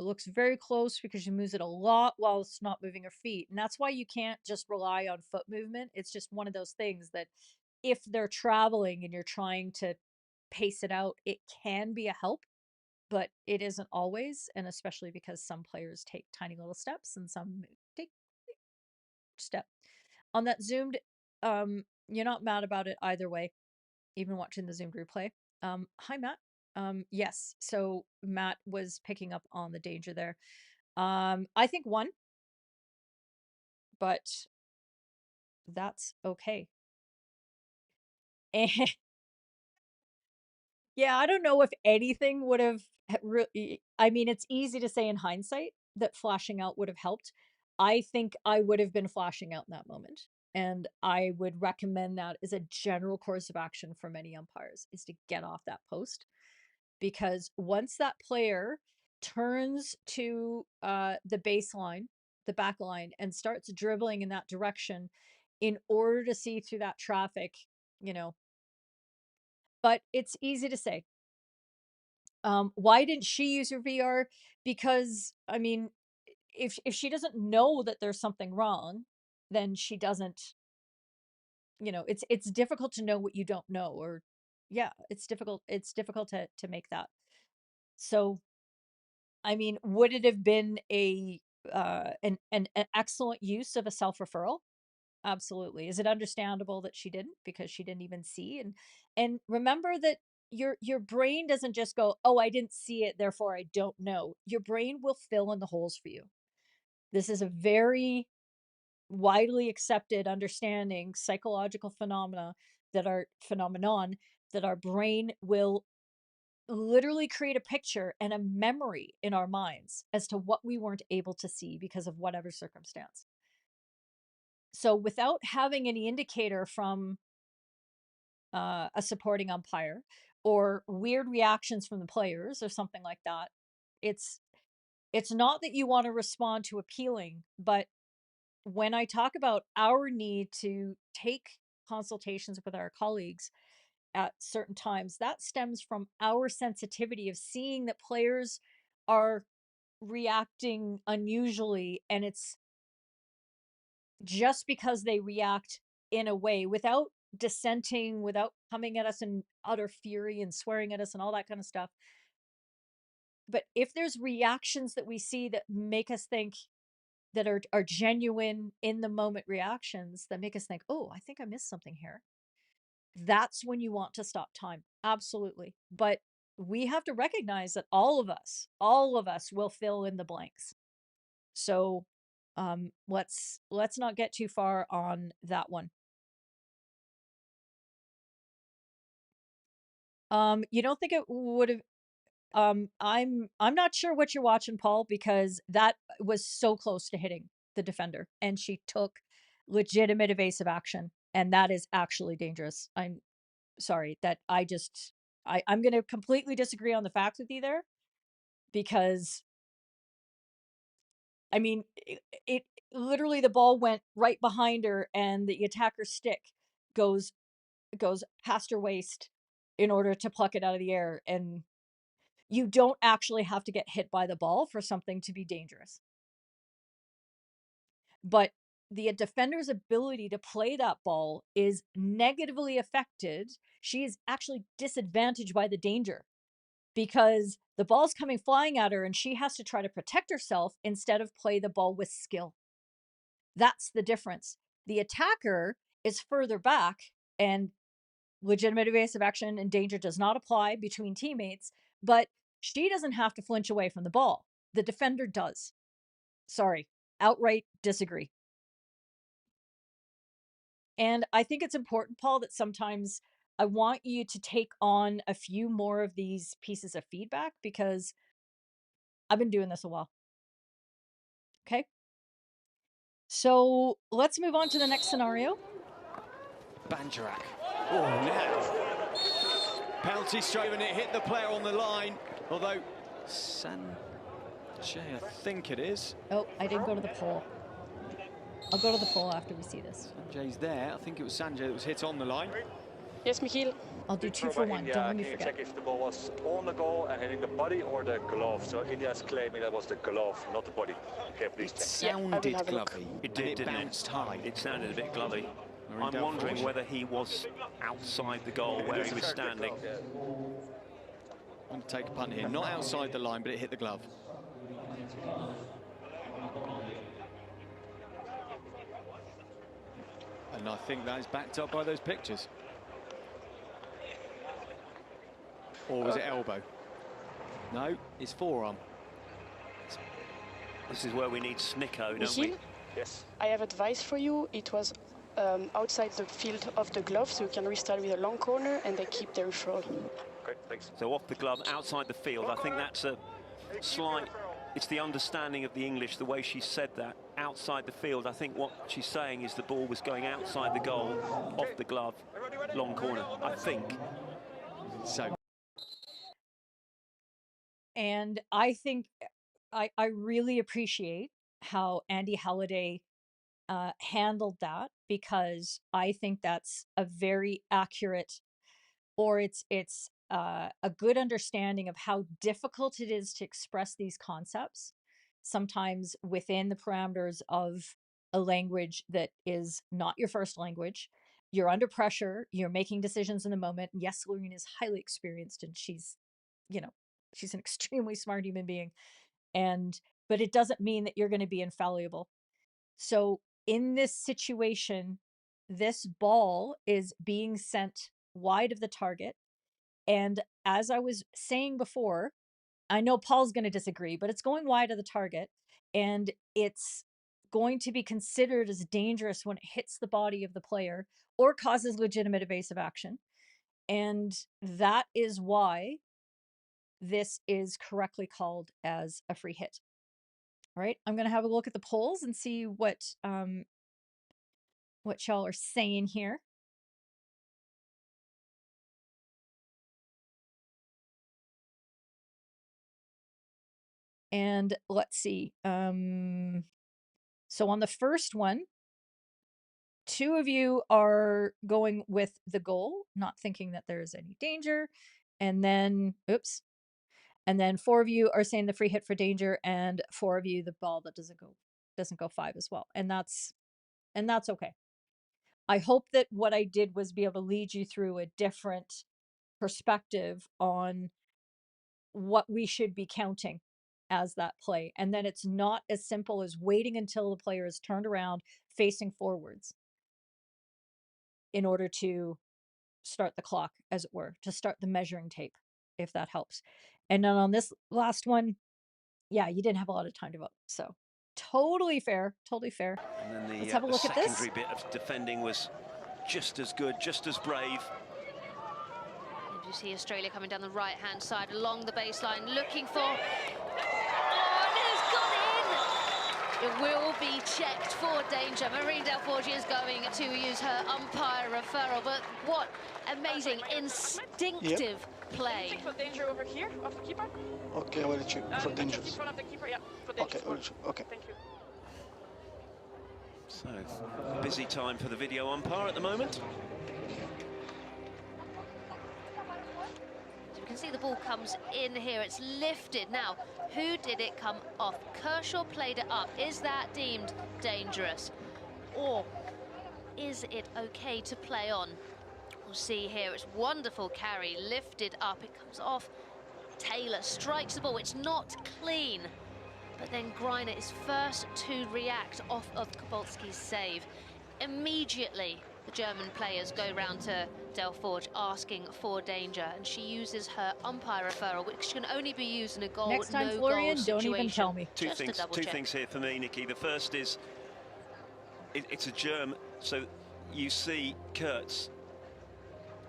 Looks very close because she moves it a lot while it's not moving her feet. And that's why you can't just rely on foot movement. It's just one of those things that if they're traveling and you're trying to pace it out, it can be a help, but it isn't always. And especially because some players take tiny little steps and some take step. On that zoomed, you're not mad about it either way, even watching the zoomed replay. Hi, Matt. Yes, so Matt was picking up on the danger there. I think 1, but that's okay. And yeah, I don't know if anything would have really, I mean, it's easy to say in hindsight that flashing out would have helped. I think I would have been flashing out in that moment. And I would recommend that as a general course of action for many umpires, is to get off that post. Because once that player turns to the baseline, the back line, and starts dribbling in that direction in order to see through that traffic, you know. But it's easy to say. Why didn't she use her VR? Because, I mean, if she doesn't know that there's something wrong, then she doesn't, you know, it's difficult to know what you don't know, or yeah, it's difficult to make that. So, I mean, would it have been an excellent use of a self-referral? Absolutely. Is it understandable that she didn't, because she didn't even see? And remember that your brain doesn't just go, "Oh, I didn't see it, therefore I don't know." Your brain will fill in the holes for you. This is a very widely accepted understanding, psychological phenomenon that our brain will literally create a picture and a memory in our minds as to what we weren't able to see because of whatever circumstance. So without having any indicator from a supporting umpire or weird reactions from the players or something like that, it's not that you want to respond to appealing, but when I talk about our need to take consultations with our colleagues at certain times, that stems from our sensitivity of seeing that players are reacting unusually, and it's just because they react in a way without dissenting, without coming at us in utter fury and swearing at us and all that kind of stuff. But if there's reactions that we see that make us think, that are genuine in the moment reactions that make us think, oh, I think I missed something here, that's when you want to stop time. Absolutely. But we have to recognize that all of us will fill in the blanks. So let's not get too far on that one. You don't think it would have I'm not sure what you're watching, Paul, because that was so close to hitting the defender, and she took legitimate evasive action, and that is actually dangerous. I'm sorry that I'm going to completely disagree on the facts with you there, because I mean, it literally, the ball went right behind her, and the attacker's stick goes past her waist in order to pluck it out of the air, and you don't actually have to get hit by the ball for something to be dangerous. But the defender's ability to play that ball is negatively affected. She is actually disadvantaged by the danger, because the ball's coming flying at her and she has to try to protect herself instead of play the ball with skill. That's the difference. The attacker is further back, and legitimate evasive action and danger does not apply between teammates, but she doesn't have to flinch away from the ball. The defender does. Sorry, outright disagree. And I think it's important, Paul, that sometimes I want you to take on a few more of these pieces of feedback, because I've been doing this a while. Okay. So let's move on to the next scenario. Banjarak. Oh, now. Penalty straight, and it hit the player on the line. Although, Sanjay, I think it is. Oh, I didn't go to the poll. I'll go to the poll after we see this. Sanjay's there. I think it was Sanjay that was hit on the line. Yes, Michiel. I'll do 2 for 1. Don't let me forget. Check if the ball was on the goal and hitting the body or the glove. So India's claiming that was the glove, not the body. Okay, please check. It sounded glovey. It did, it didn't bounced high. It sounded a bit glovey. I'm wondering whether he was outside the goal where he was standing. I'm going to take a punt here. Not outside the line, but it hit the glove. And I think that is backed up by those pictures. Or was it elbow? No, it's forearm. This is where we need Snicko, don't we? Yes. I have advice for you. It was outside the field of the glove, so you can restart with a long corner and they keep the referral. Great, thanks. So off the glove, outside the field. I think that's a slight... It's the understanding of the English, the way she said that, outside the field. I think what she's saying is the ball was going outside the goal, off the glove, long corner, I think. So And I think I really appreciate how Andy Halliday handled that, because I think that's a very accurate, or it's a good understanding of how difficult it is to express these concepts, sometimes within the parameters of a language that is not your first language. You're under pressure, you're making decisions in the moment. Yes, Loreen is highly experienced, and she's, you know, she's an extremely smart human being. But it doesn't mean that you're going to be infallible. So in this situation, this ball is being sent wide of the target. And as I was saying before, I know Paul's going to disagree, but it's going wide of the target, and it's going to be considered as dangerous when it hits the body of the player or causes legitimate evasive action. And that is why this is correctly called as a free hit. All right, I'm going to have a look at the polls and see what y'all are saying here. And let's see. So on the first one, 2 of you are going with the goal, not thinking that there is any danger. And then, oops. And then 4 of you are saying the free hit for danger, and 4 of you the ball that doesn't go 5 as well. And that's okay. I hope that what I did was be able to lead you through a different perspective on what we should be counting as that play. And then it's not as simple as waiting until the player is turned around facing forwards in order to start the clock, as it were, to start the measuring tape, if that helps. And then on this last one, yeah, you didn't have a lot of time to vote. So totally fair, totally fair. And then Let's have a look at this. secondary bit of defending was just as good, just as brave. And you see Australia coming down the right-hand side along the baseline, looking for... Oh, and it's got in! It will be checked for danger. Marine Delforge is going to use her umpire referral, but what amazing, instinctive play. Check for danger over here of the keeper. Okay, I will check for danger. In front of the keeper, yeah. Okay, okay. Thank you. So, busy time for the video umpire at the moment. So you can see the ball comes in here, it's lifted. Now, who did it come off? Kershaw played it up. Is that deemed dangerous? Or is it okay to play on? We'll see here, it's wonderful carry, lifted up, it comes off. Taylor strikes the ball, it's not clean. But then Greiner is first to react off of Kowalski's save. Immediately, the German players go round to Delforge asking for danger, and she uses her umpire referral, which can only be used in a goal, Next time, no Florian, goal don't situation. even tell me. Two things here for me, Nikki. The first is, it's a germ, so you see Kurtz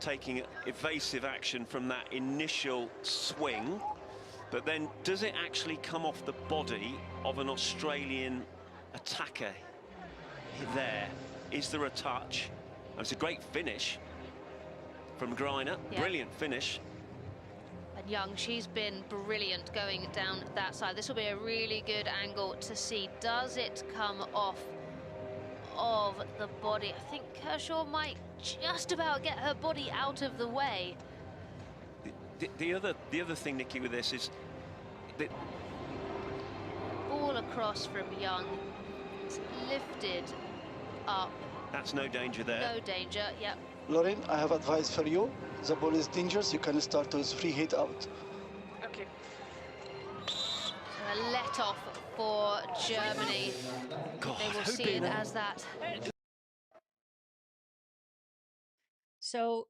taking evasive action from that initial swing, but then does it actually come off the body of an Australian attacker there? Is there a touch? It's a great finish from Greiner, brilliant finish. And Young, she's been brilliant going down that side. This will be a really good angle to see. Does it come off of the body? I think Kershaw might just about get her body out of the way. The other thing, Nikki, with this is that ball across from Young. It's lifted up. That's no danger there. No danger, yep. Lauren, I have advice for you. The ball is dangerous. You can start with free hit out. Okay. So a let off for Germany. God, they will see it as that. So,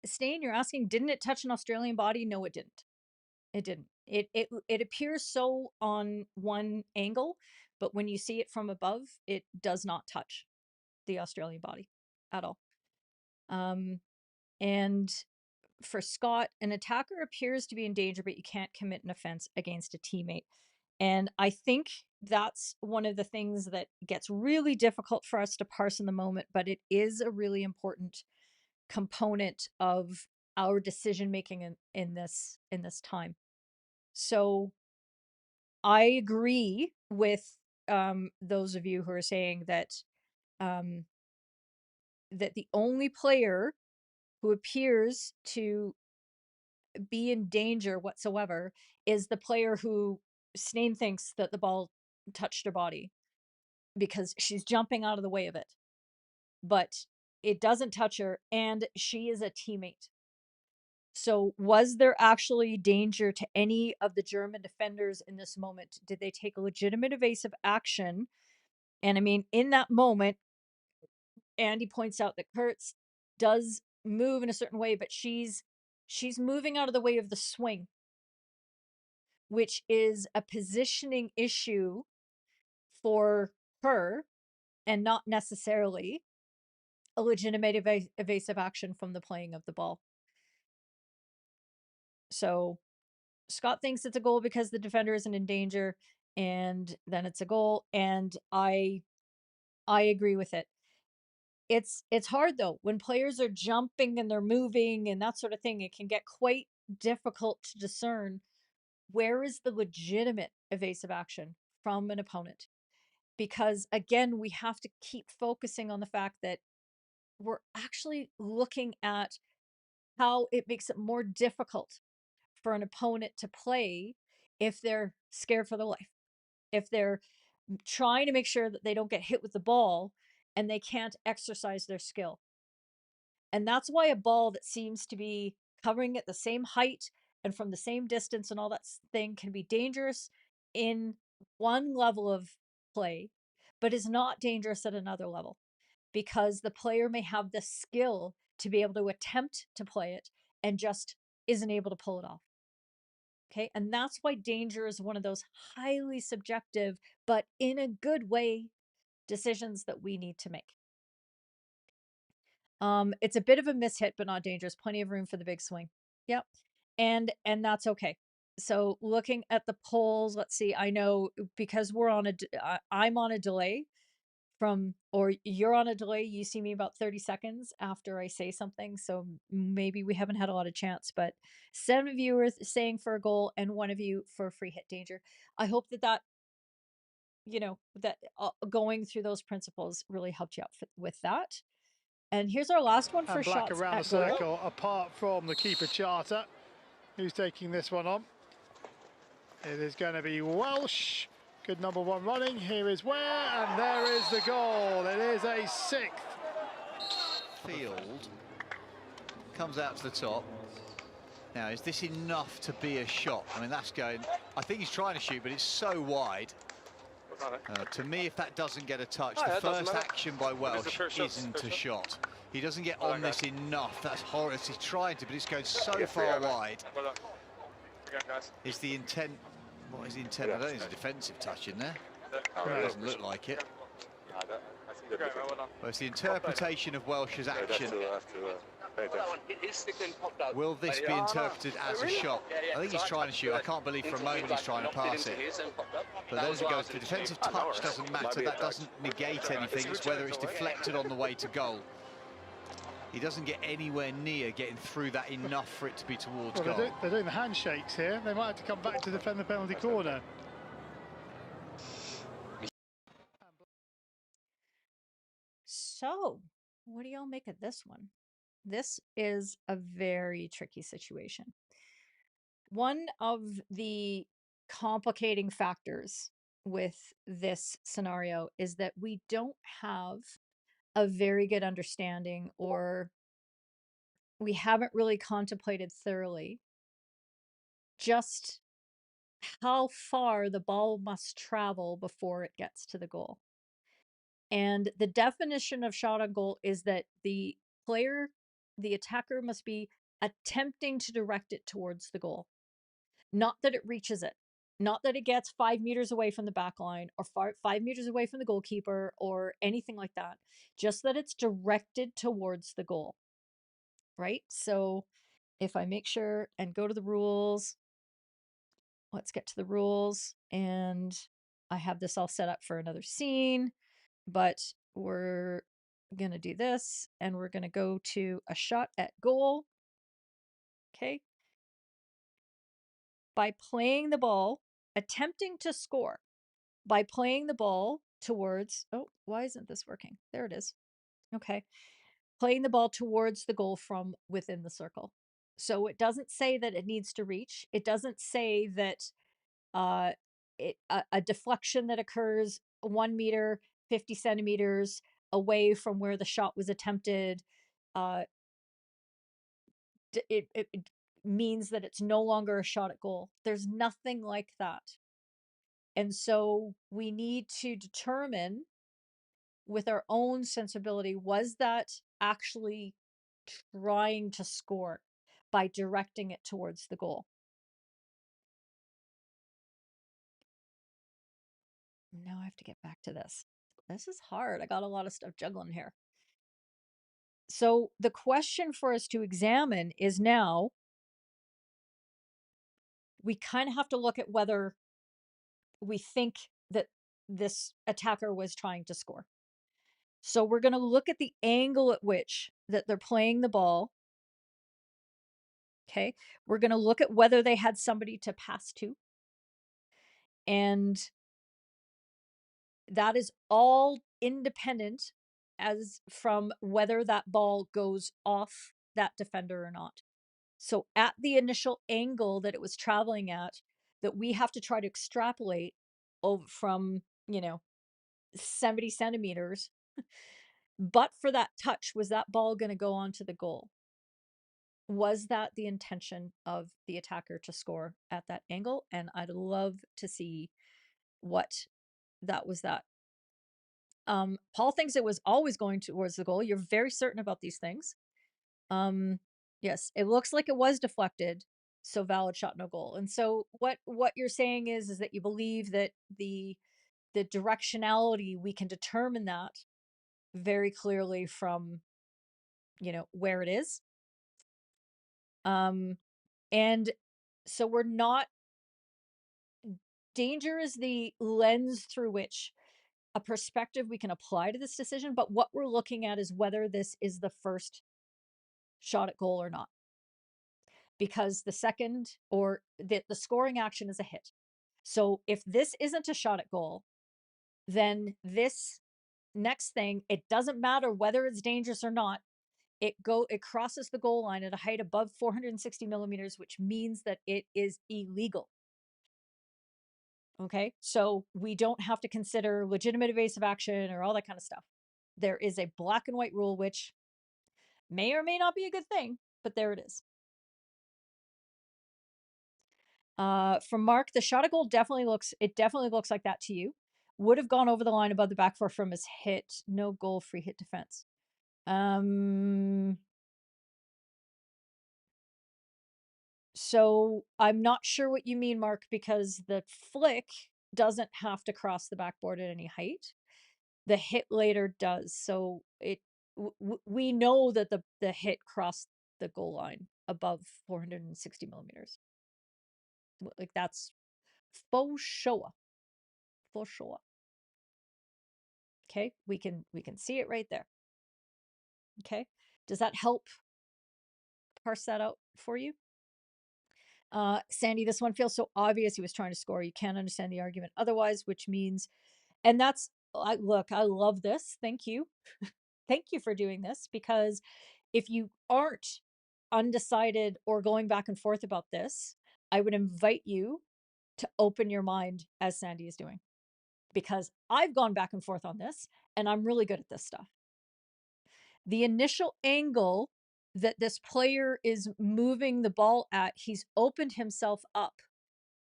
Stain, you're asking, didn't it touch an Australian body? No, it didn't. It didn't. It appears so on one angle, but when you see it from above, it does not touch the Australian body at all. And for Scott, an attacker appears to be in danger, but you can't commit an offense against a teammate. And I think that's one of the things that gets really difficult for us to parse in the moment, but it is a really important component of our decision making in this time. So I agree with those of you who are saying that that the only player who appears to be in danger whatsoever is the player who Snane thinks that the ball touched her body because she's jumping out of the way of it. But it doesn't touch her, and she is a teammate. So was there actually danger to any of the German defenders in this moment? Did they take a legitimate evasive action? And I mean, in that moment, Andy points out that Kurtz does move in a certain way, but she's moving out of the way of the swing, which is a positioning issue for her and not necessarily a legitimate evasive action from the playing of the ball. So Scott thinks it's a goal because the defender isn't in danger, and then it's a goal, and I agree with it. It's hard though when players are jumping and they're moving and that sort of thing. It can get quite difficult to discern where is the legitimate evasive action from an opponent, because again, we have to keep focusing on the fact that we're actually looking at how it makes it more difficult for an opponent to play if they're scared for their life, if they're trying to make sure that they don't get hit with the ball and they can't exercise their skill. And that's why a ball that seems to be covering at the same height and from the same distance and all that thing can be dangerous in one level of play, but is not dangerous at another level, because the player may have the skill to be able to attempt to play it and just isn't able to pull it off. Okay. And that's why danger is one of those highly subjective, but in a good way, decisions that we need to make. It's a bit of a mishit, but not dangerous. Plenty of room for the big swing. Yep. And that's okay. So looking at the polls, let's see, I know because we're on I'm on a delay from, or you're on a delay, you see me about 30 seconds after I say something. So maybe we haven't had a lot of chance, but 7 viewers saying for a goal and 1 of you for free hit danger. I hope that you know, that going through those principles really helped you out with that. And here's our last one for and black shots around the at goal. circle, apart from the keeper Charter, who's taking this one on. It is going to be Welsh. Good number 1 running. Here is Ware, and there is the goal. It is a 6th. Field comes out to the top. Now, is this enough to be a shot? I mean, that's going, I think he's trying to shoot, but it's so wide. To me, if that doesn't get a touch, the first action by Welsh isn't a shot. He doesn't get on this enough. That's horrible. He's trying to, but it's going so far wide. Is the intent, what is the intent? I don't think there's a defensive touch in there. It doesn't look like it. Well, it's the interpretation of Welsh's action. Will this be interpreted as a shot? I think he's trying to shoot. I can't believe for a moment he's trying to pass it. But then as it goes, the defensive touch doesn't matter. That doesn't negate anything. It's whether it's deflected on the way to goal. He doesn't get anywhere near getting through that enough for it to be towards goal. They're doing the handshakes here. They might have to come back to defend the penalty corner. So, what do y'all make of this one? This is a very tricky situation. One of the complicating factors with this scenario is that we don't have a very good understanding, or we haven't really contemplated thoroughly just how far the ball must travel before it gets to the goal. And the definition of shot on goal is that the player, the attacker, must be attempting to direct it towards the goal. Not that it reaches it. Not that it gets 5 meters away from the back line or 5 meters away from the goalkeeper or anything like that. Just that it's directed towards the goal. Right? So if I make sure and go to the rules, let's get to the rules. And I have this all set up for another scene, but we're going to do this and we're going to go to a shot at goal. Okay. by playing the ball, attempting to score, by playing the ball towards, oh, why isn't this working? There it is. Okay. Playing the ball towards the goal from within the circle. So it doesn't say that it needs to reach. It doesn't say that a deflection that occurs 1 meter, 50 centimeters away from where the shot was attempted, it means that it's no longer a shot at goal. There's nothing like that. And so we need to determine with our own sensibility, was that actually trying to score by directing it towards the goal? Now I have to get back to this. This is hard. I got a lot of stuff juggling here. So the question for us to examine is now, we kind of have to look at whether we think that this attacker was trying to score. So we're going to look at the angle at which that they're playing the ball. Okay. We're going to look at whether they had somebody to pass to. And that is all independent as from whether that ball goes off that defender or not. So at the initial angle that it was traveling at, that we have to try to extrapolate over from, 70 centimeters. But for that touch, was that ball going to go onto the goal? Was that the intention of the attacker to score at that angle? And I'd love to see what that was that. Paul thinks it was always going towards the goal. You're very certain about these things. Yes, it looks like it was deflected. So valid shot, no goal. And so what you're saying is that you believe that the directionality, we can determine that very clearly from, where it is. And so we're not, danger is the lens through which a perspective we can apply to this decision, but what we're looking at is whether this is the first shot at goal or not. Because the second or the scoring action is a hit. So if this isn't a shot at goal, then this next thing, it doesn't matter whether it's dangerous or not. It crosses the goal line at a height above 460 millimeters, which means that it is illegal. Okay, so we don't have to consider legitimate evasive action or all that kind of stuff. There is a black and white rule, which may or may not be a good thing, but there it is. From Mark, the shot at goal definitely looks like that to you. Would have gone over the line above the back four from his hit. No goal, free hit defense. So I'm not sure what you mean, Mark, because the flick doesn't have to cross the backboard at any height. The hit later does. So we know that the hit crossed the goal line above 460 millimeters. Like that's faux sure. For sure. Okay, we can see it right there. Okay, does that help parse that out for you? Sandy, this one feels so obvious. He was trying to score. You can't understand the argument otherwise, which means, and that's, look, I love this. Thank you. Thank you for doing this, because if you aren't undecided or going back and forth about this, I would invite you to open your mind as Sandy is doing, because I've gone back and forth on this and I'm really good at this stuff. The initial angle that this player is moving the ball at, he's opened himself up,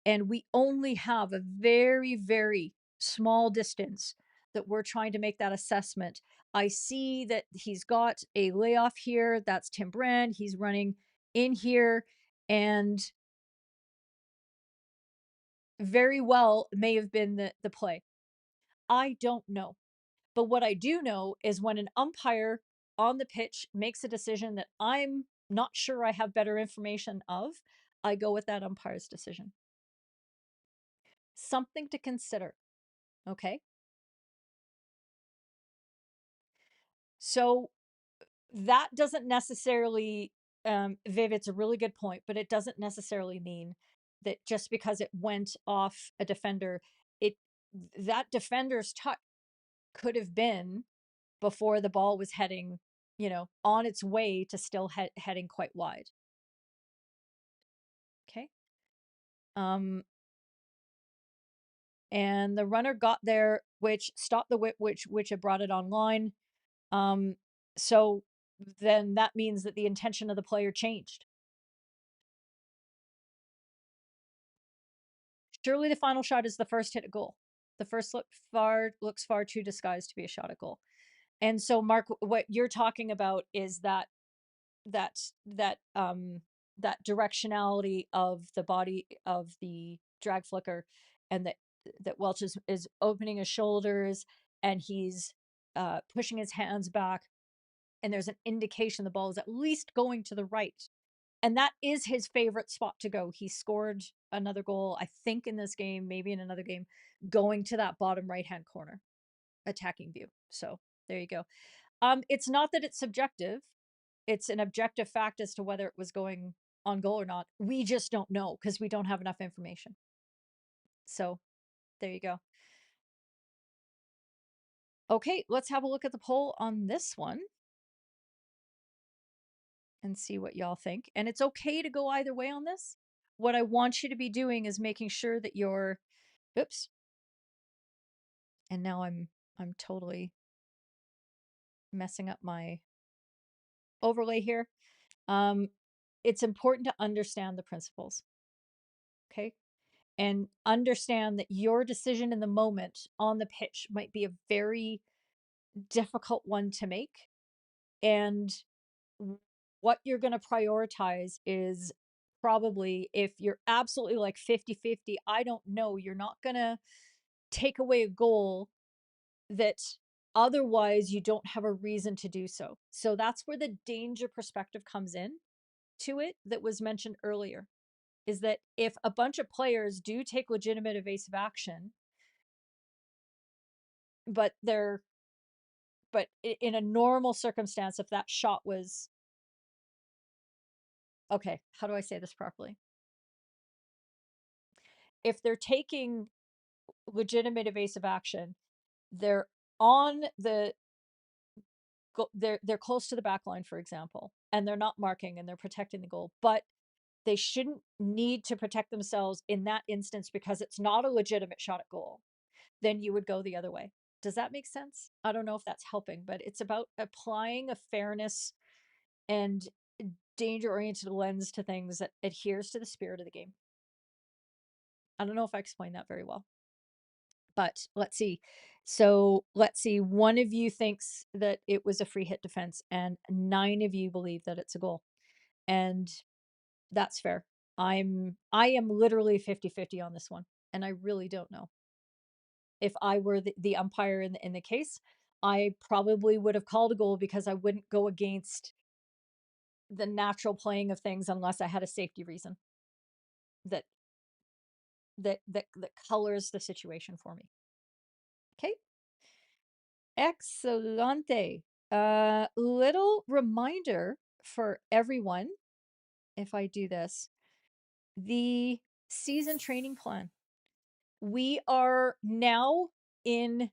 and we only have a very, very small distance that we're trying to make that assessment. I see that he's got a layoff here. That's Tim Brand. He's running in here, and very well may have been the play. I don't know. But what I do know is when an umpire on the pitch makes a decision that I'm not sure I have better information of, I go with that umpire's decision. Something to consider. Okay. So that doesn't necessarily, Viv, it's a really good point, but it doesn't necessarily mean that just because it went off a defender, that defender's touch could have been before the ball was heading, on its way to still heading quite wide. Okay. And the runner got there, which stopped the whip, which had brought it online. So then that means that the intention of the player changed. Surely the final shot is the first hit at goal. The first looks far too disguised to be a shot at goal. And so, Mark, what you're talking about is that directionality of the body of the drag flicker, and that Welch is opening his shoulders and he's pushing his hands back, and there's an indication the ball is at least going to the right. And that is his favorite spot to go. He scored another goal, I think, in this game, maybe in another game, going to that bottom right-hand corner, attacking view. So there you go. It's not that it's subjective. It's an objective fact as to whether it was going on goal or not. We just don't know because we don't have enough information. So there you go. Okay, let's have a look at the poll on this one and see what y'all think. And it's okay to go either way on this. What I want you to be doing is making sure that you're, oops. And now I'm totally messing up my overlay here. It's important to understand the principles. Okay? And understand that your decision in the moment on the pitch might be a very difficult one to make. And what you're going to prioritize is probably, if you're absolutely like 50-50, I don't know, you're not going to take away a goal that otherwise you don't have a reason to do so. So that's where the danger perspective comes in to it that was mentioned earlier, is that if a bunch of players do take legitimate evasive action, but in a normal circumstance, if that shot was, okay, how do I say this properly? If they're taking legitimate evasive action, they're on the, they're close to the back line, for example, and they're not marking and they're protecting the goal, but they shouldn't need to protect themselves in that instance because it's not a legitimate shot at goal. Then you would go the other way. Does that make sense? I don't know if that's helping, but it's about applying a fairness and danger-oriented lens to things that adheres to the spirit of the game. I don't know if I explained that very well, but let's see. So let's see. One of you thinks that it was a free hit defense, and 9 of you believe that it's a goal, and that's fair. I am literally 50-50 on this one, and I really don't know. If I were the umpire in the case, I probably would have called a goal because I wouldn't go against the natural playing of things unless I had a safety reason that colors the situation for me. Okay. Excelente. Little reminder for everyone, if I do this, the season training plan. We are now in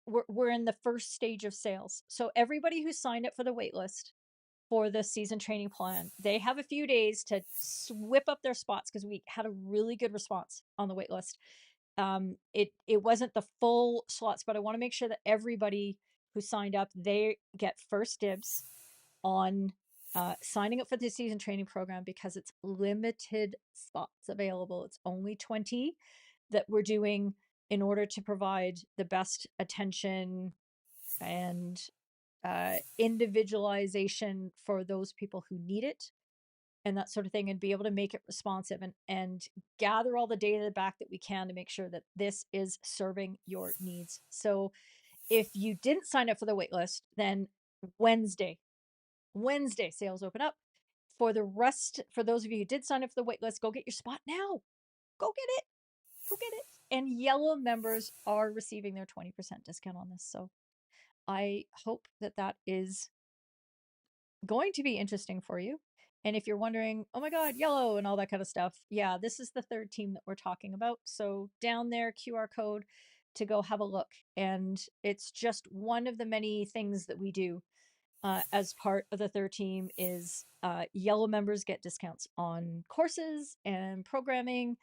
we're in the first stage of sales. So everybody who signed up for the wait list for the season training plan, they have a few days to whip up their spots because we had a really good response on the wait list. It wasn't the full slots, but I want to make sure that everybody who signed up, they get first dibs on signing up for the season training program because it's limited spots available. It's only 20 that we're doing in order to provide the best attention and individualization for those people who need it and that sort of thing, and be able to make it responsive and gather all the data back that we can to make sure that this is serving your needs. So if you didn't sign up for the wait list, then Wednesday sales open up. For the rest, for those of you who did sign up for the wait list, go get your spot now. Go get it. And yellow members are receiving their 20% discount on this. So I hope that is going to be interesting for you. And if you're wondering, oh my God, yellow and all that kind of stuff, yeah, this is the third team that we're talking about. So down there, QR code to go have a look. And it's just one of the many things that we do as part of the third team is yellow members get discounts on courses and programming,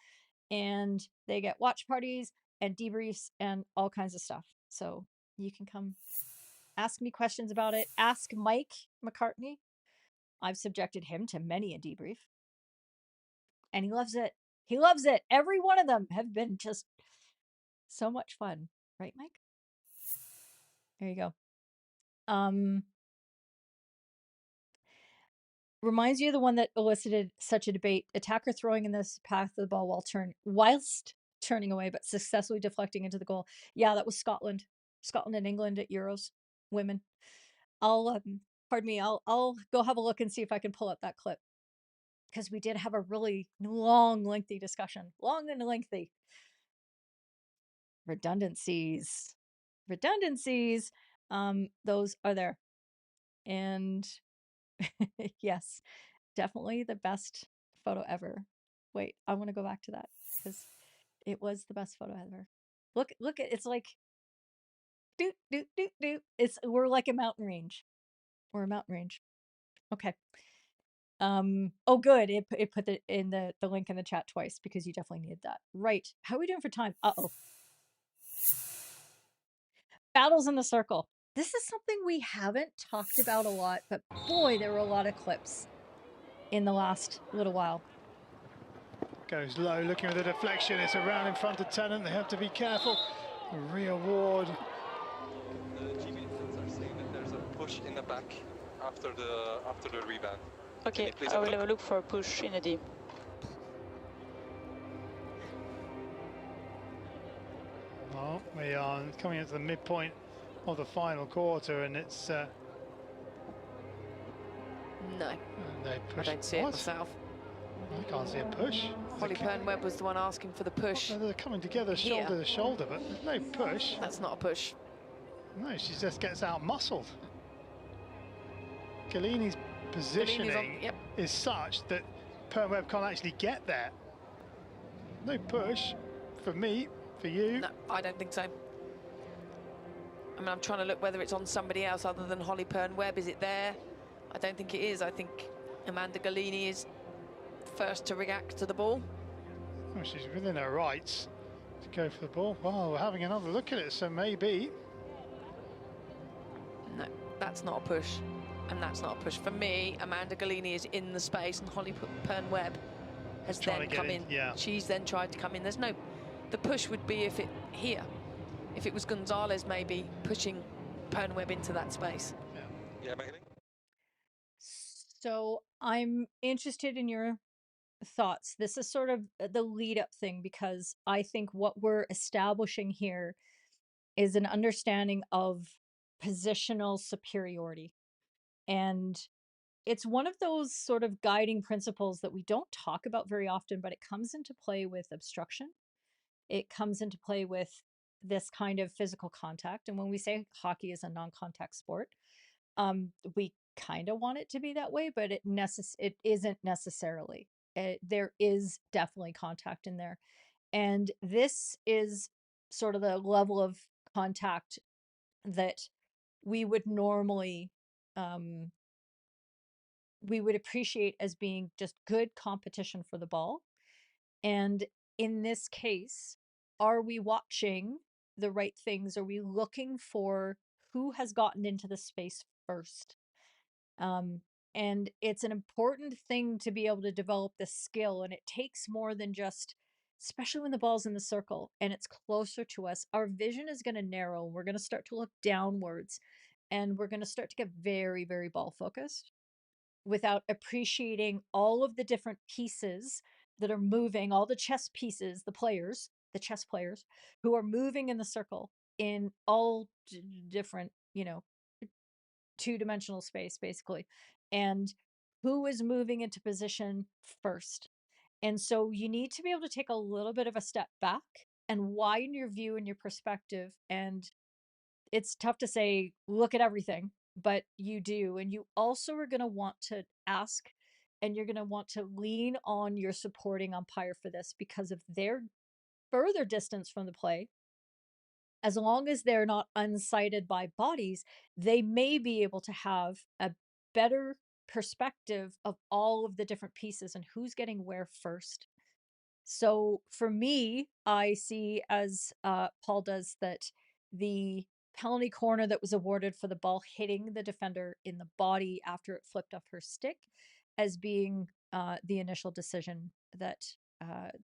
and they get watch parties and debriefs and all kinds of stuff. So you can come ask me questions about it. Ask Mike McCartney. I've subjected him to many a debrief. And he loves it. He loves it. Every one of them have been just so much fun. Right, Mike? There you go. Reminds you of the one that elicited such a debate. Attacker throwing in this path of the ball whilst turning away, but successfully deflecting into the goal. Yeah, that was Scotland. Scotland and England at Euros. Women. Pardon me, I'll go have a look and see if I can pull up that clip. Because we did have a really long, lengthy discussion. Long and lengthy. Redundancies. Those are there. And yes, definitely the best photo ever. Wait, I want to go back to that because it was the best photo ever. Look at it's like doot doot doot doot. We're like a mountain range. We're a mountain range. Okay. Oh good. It put the link in the chat twice because you definitely needed that. Right. How are we doing for time? Uh-oh. Battles in the circle. This is something we haven't talked about a lot, but boy, there were a lot of clips in the last little while. Goes low, looking at the deflection. It's around in front of Tennant. They have to be careful. Re-award. The GB are saying that there's a push in the back after the rebound. Okay, I will have a look for a push in a D. Well, we are coming into the midpoint of the final quarter, and it's no push. I don't see it myself. I can't see a push. Holly Pernwebb was the one asking for the push. They're coming together shoulder to shoulder, but there's no push. That's not a push. No, she just gets out muscled. Galini's positioning is such that Pernwebb can't actually get there. No push for me, for you. No, I don't think so. I mean, I'm trying to look whether it's on somebody else other than Holly Pernwebb. Is it there? I don't think it is. I think Amanda Galini is first to react to the ball. Oh, she's within her rights to go for the ball. Well, we're having another look at it, so maybe. No, that's not a push. And that's not a push. For me, Amanda Galini is in the space and Holly Pernwebb has then come in. She's then tried to come in. There's no... The push would be if it was Gonzalez maybe pushing Pernwebb into that space. Yeah, Megan? So I'm interested in your thoughts. This is sort of the lead up thing because I think what we're establishing here is an understanding of positional superiority. And it's one of those sort of guiding principles that we don't talk about very often, but it comes into play with obstruction. It comes into play with this kind of physical contact. And when we say hockey is a non-contact sport, we kind of want it to be that way, but it isn't necessarily. There is definitely contact in there. And this is sort of the level of contact that we would normally we would appreciate as being just good competition for the ball. And in this case, are we watching the right things? Are we looking for who has gotten into the space first? And it's an important thing to be able to develop this skill. And it takes more than just, especially when the ball's in the circle and it's closer to us, our vision is going to narrow. We're going to start to look downwards and we're going to start to get very, very ball focused without appreciating all of the different pieces that are moving, all the chess pieces, the chess players who are moving in the circle in all different, two-dimensional space, basically, and who is moving into position first. And so you need to be able to take a little bit of a step back and widen your view and your perspective. And it's tough to say, look at everything, but you do. And you also are going to want to ask and you're going to want to lean on your supporting umpire for this because of their further distance from the play. As long as they're not unsighted by bodies, they may be able to have a better perspective of all of the different pieces and who's getting where first. So for me, I see, as Paul does, that the penalty corner that was awarded for the ball hitting the defender in the body after it flipped off her stick as being the initial decision that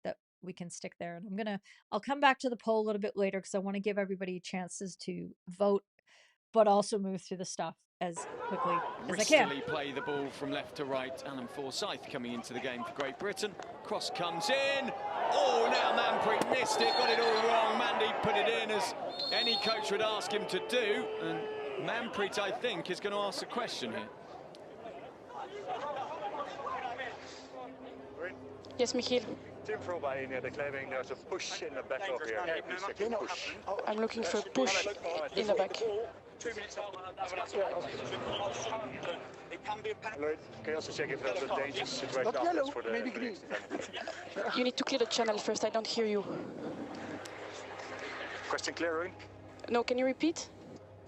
that we can stick there. And I'll come back to the poll a little bit later because I want to give everybody chances to vote, but also move through the stuff as quickly as I can. Bristly play the ball from left to right. Alan Forsyth coming into the game for Great Britain. Cross comes in. Oh, now Manpreet missed it, got it all wrong. Mandy put it in as any coach would ask him to do. And Manpreet, I think, is going to ask a question here. Yes, Michiel. Team throw by in the claiming there's a push in the back over here. Please check the push. I'm looking for a push in the back. 2 minutes. Lloyd, can you also check if there's a dangerous situation afterwards for the defender? You need to clear the channel first. I don't hear you. Question clear, Ruin? No, can you repeat?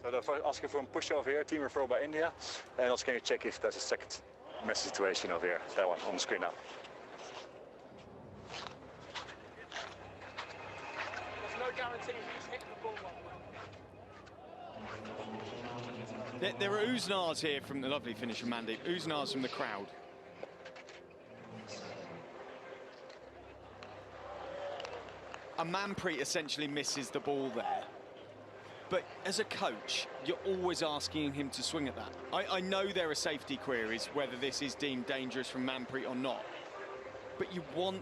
So they're asking for a push over here, team referral by India. And also can you check if there's a second mess situation over here? That one on the screen now. There's no guarantee who's hitting the ball. There are oohs here from the lovely finish from Mandy. Oohs from the crowd. And Manpreet essentially misses the ball there. But as a coach, you're always asking him to swing at that. I know there are safety queries, whether this is deemed dangerous from Manpreet or not. But you want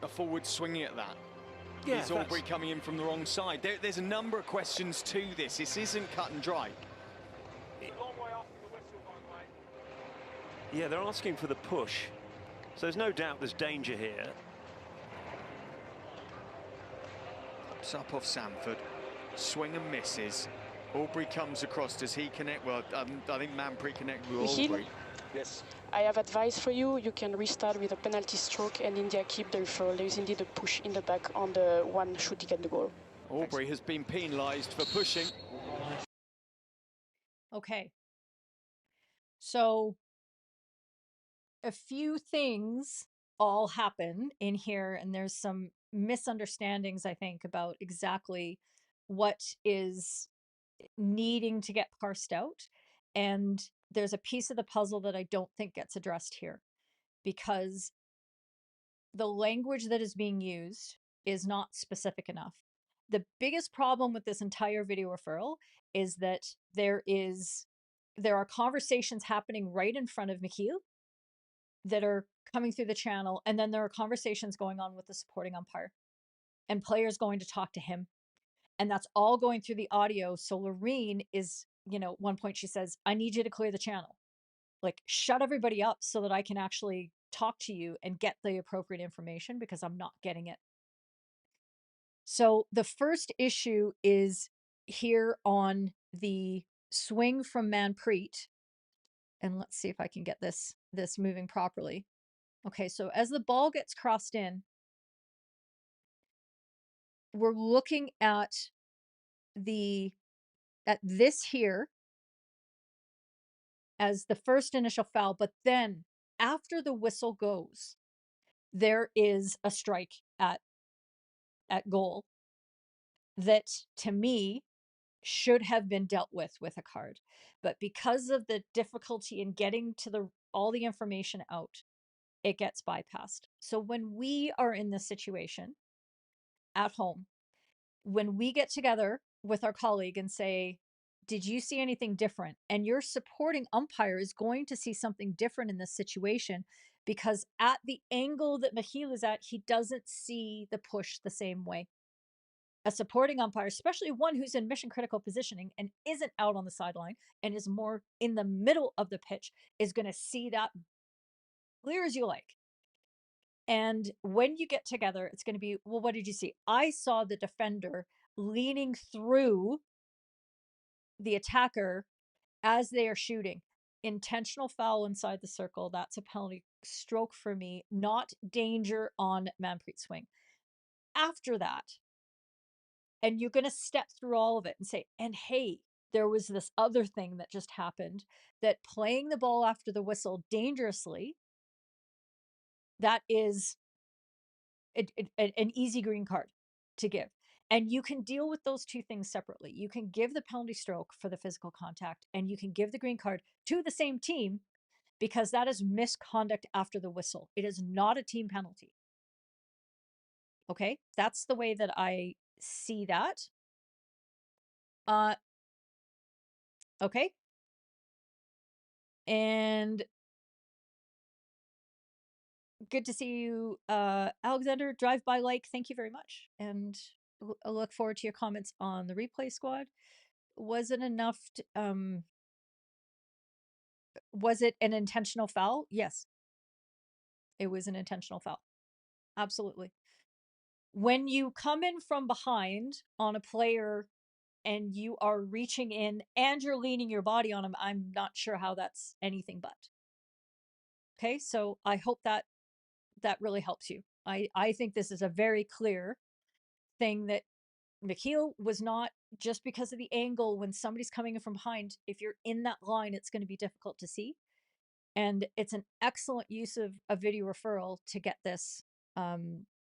a forward swinging at that. Yeah, is Aubrey coming in from the wrong side? There's a number of questions to this. This isn't cut and dry. Yeah, they're asking for the push. So there's no doubt there's danger here. Pops up off Sanford. Swing and misses. Aubrey comes across. Does he connect? Well, I think Manpreet connected with Michiel? Aubrey. Yes. I have advice for you. You can restart with a penalty stroke and India keep the referral. There is indeed a push in the back on the one shooting at the goal. Aubrey has been penalised for pushing. Okay. So a few things all happen in here, and there's some misunderstandings, I think, about exactly what is needing to get parsed out. And there's a piece of the puzzle that I don't think gets addressed here, because the language that is being used is not specific enough. The biggest problem with this entire video referral is that there are conversations happening right in front of Michiel that are coming through the channel, and then there are conversations going on with the supporting umpire and players going to talk to him, and that's all going through the audio. So Loreen is, one point she says, I need you to clear the channel, like shut everybody up so that I can actually talk to you and get the appropriate information, because I'm not getting it. So the first issue is here on the swing from Manpreet. And let's see if I can get this moving properly. Okay, so as the ball gets crossed in, we're looking at this here as the first initial foul, but then after the whistle goes, there is a strike at goal that, to me, should have been dealt with a card. But because of the difficulty in getting to all the information out, it gets bypassed. So when we are in this situation at home, when we get together with our colleague and say, did you see anything different? And your supporting umpire is going to see something different in this situation, because at the angle that Michiel is at, he doesn't see the push the same way. A supporting umpire, especially one who's in mission critical positioning and isn't out on the sideline and is more in the middle of the pitch, is going to see that clear as you like. And when you get together, it's going to be, well, what did you see? I saw the defender leaning through the attacker as they are shooting. Intentional foul inside the circle, that's a penalty stroke for me, not danger on Manpreet swing. After that, and you're going to step through all of it and say, and hey, there was this other thing that just happened, that playing the ball after the whistle dangerously, that is an easy green card to give. And you can deal with those two things separately. You can give the penalty stroke for the physical contact, and you can give the green card to the same team, because that is misconduct after the whistle. It is not a team penalty. Okay, that's the way that I see that. Okay. And good to see you, Alexander Drive By Like. Thank you very much. And I look forward to your comments on the replay squad. Was it enough to, was it an intentional foul? Yes. It was an intentional foul. Absolutely. When you come in from behind on a player and you are reaching in and you're leaning your body on him, I'm not sure how that's anything but. Okay, so I hope that really helps you. I think this is a very clear thing that McKeel was not, just because of the angle when somebody's coming in from behind. If you're in that line, it's going to be difficult to see. And it's an excellent use of a video referral to get this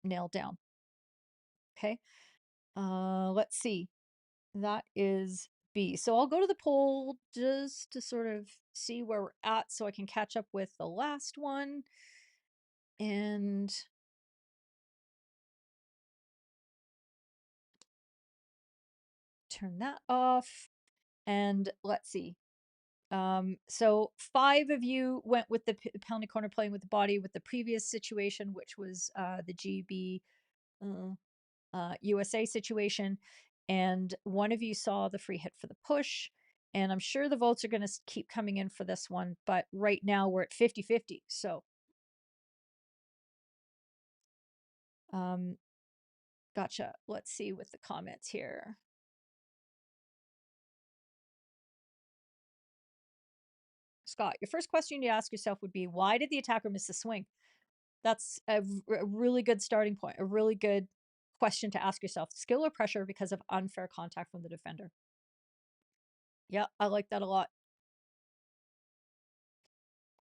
nailed down. Okay, let's see. That is B. So I'll go to the poll just to sort of see where we're at so I can catch up with the last one. And turn that off. And let's see. So 5 of you went with the penalty corner playing with the body with the previous situation, which was the GB USA situation. And 1 of you saw the free hit for the push. And I'm sure the votes are going to keep coming in for this one. But right now we're at 50-50. So gotcha. Let's see with the comments here. Scott, your first question you ask yourself would be, why did the attacker miss the swing? That's a really good starting point, a really good question to ask yourself. Skill or pressure because of unfair contact from the defender? Yeah, I like that a lot.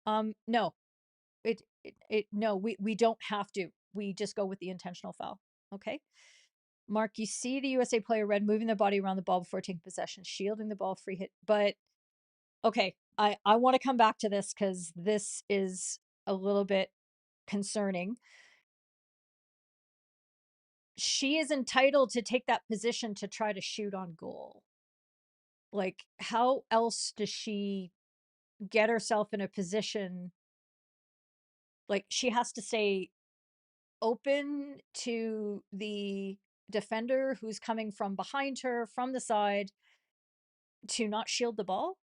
No, no, we don't have to. We just go with the intentional foul. Okay. Mark, you see the USA player red moving their body around the ball before taking possession, shielding the ball, free hit. But okay, I want to come back to this because this is a little bit concerning. She is entitled to take that position to try to shoot on goal. Like, how else does she get herself in a position? Like, she has to stay open to the defender who's coming from behind her, from the side, to not shield the ball.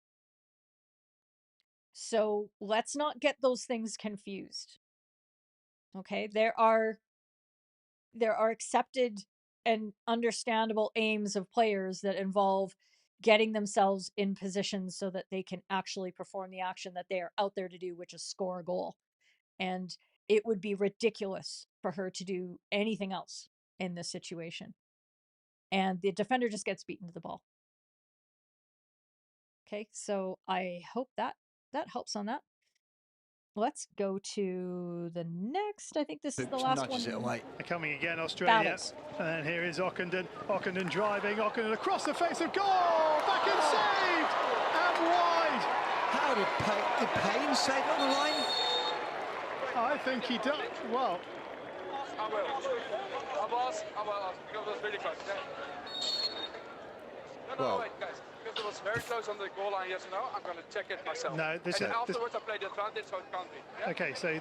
So let's not get those things confused. Okay, there are accepted and understandable aims of players that involve getting themselves in positions so that they can actually perform the action that they are out there to do, which is score a goal. And it would be ridiculous for her to do anything else in this situation. And the defender just gets beaten to the ball. Okay, so I hope that helps on that. Let's go to the next. I think this is the last one. It away. They're coming again, Australia. Battles. And here is Ockenden. Ockenden driving. Ockenden across the face of goal. Back and saved. And wide. How did Payne save it on the line? I think he does. Well. I will ask, because it was really close. No, wait, guys. Because it was very close on the goal line, yes or no, I'm going to check it myself. No, afterwards I played the advantage, so it can't be. Yeah? Okay, so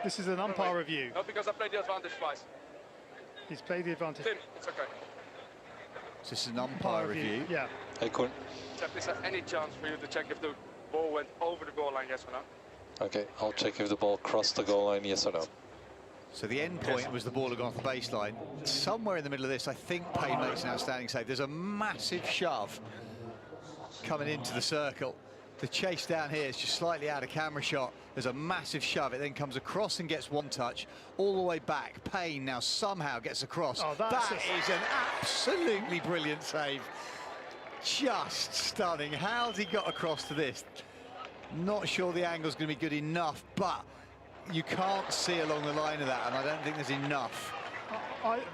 this is an umpire review. No, because I played the advantage twice. He's played the advantage. Tim, it's okay. So this is an umpire review. Yeah. Hey, Corn. Is there any chance for you to check if the ball went over the goal line, yes or no? Okay, I'll check if the ball crossed the goal line, yes or no. So the end point was the ball had gone off the baseline. Somewhere in the middle of this, I think Payne makes an outstanding save. There's a massive shove coming into the circle. The chase down here is just slightly out of camera shot. There's a massive shove. It then comes across and gets one touch all the way back. Payne now somehow gets across. Oh, that is an absolutely brilliant save. Just stunning. How's he got across to this? Not sure the angle's going to be good enough, but you can't see along the line of that, and I don't think there's enough.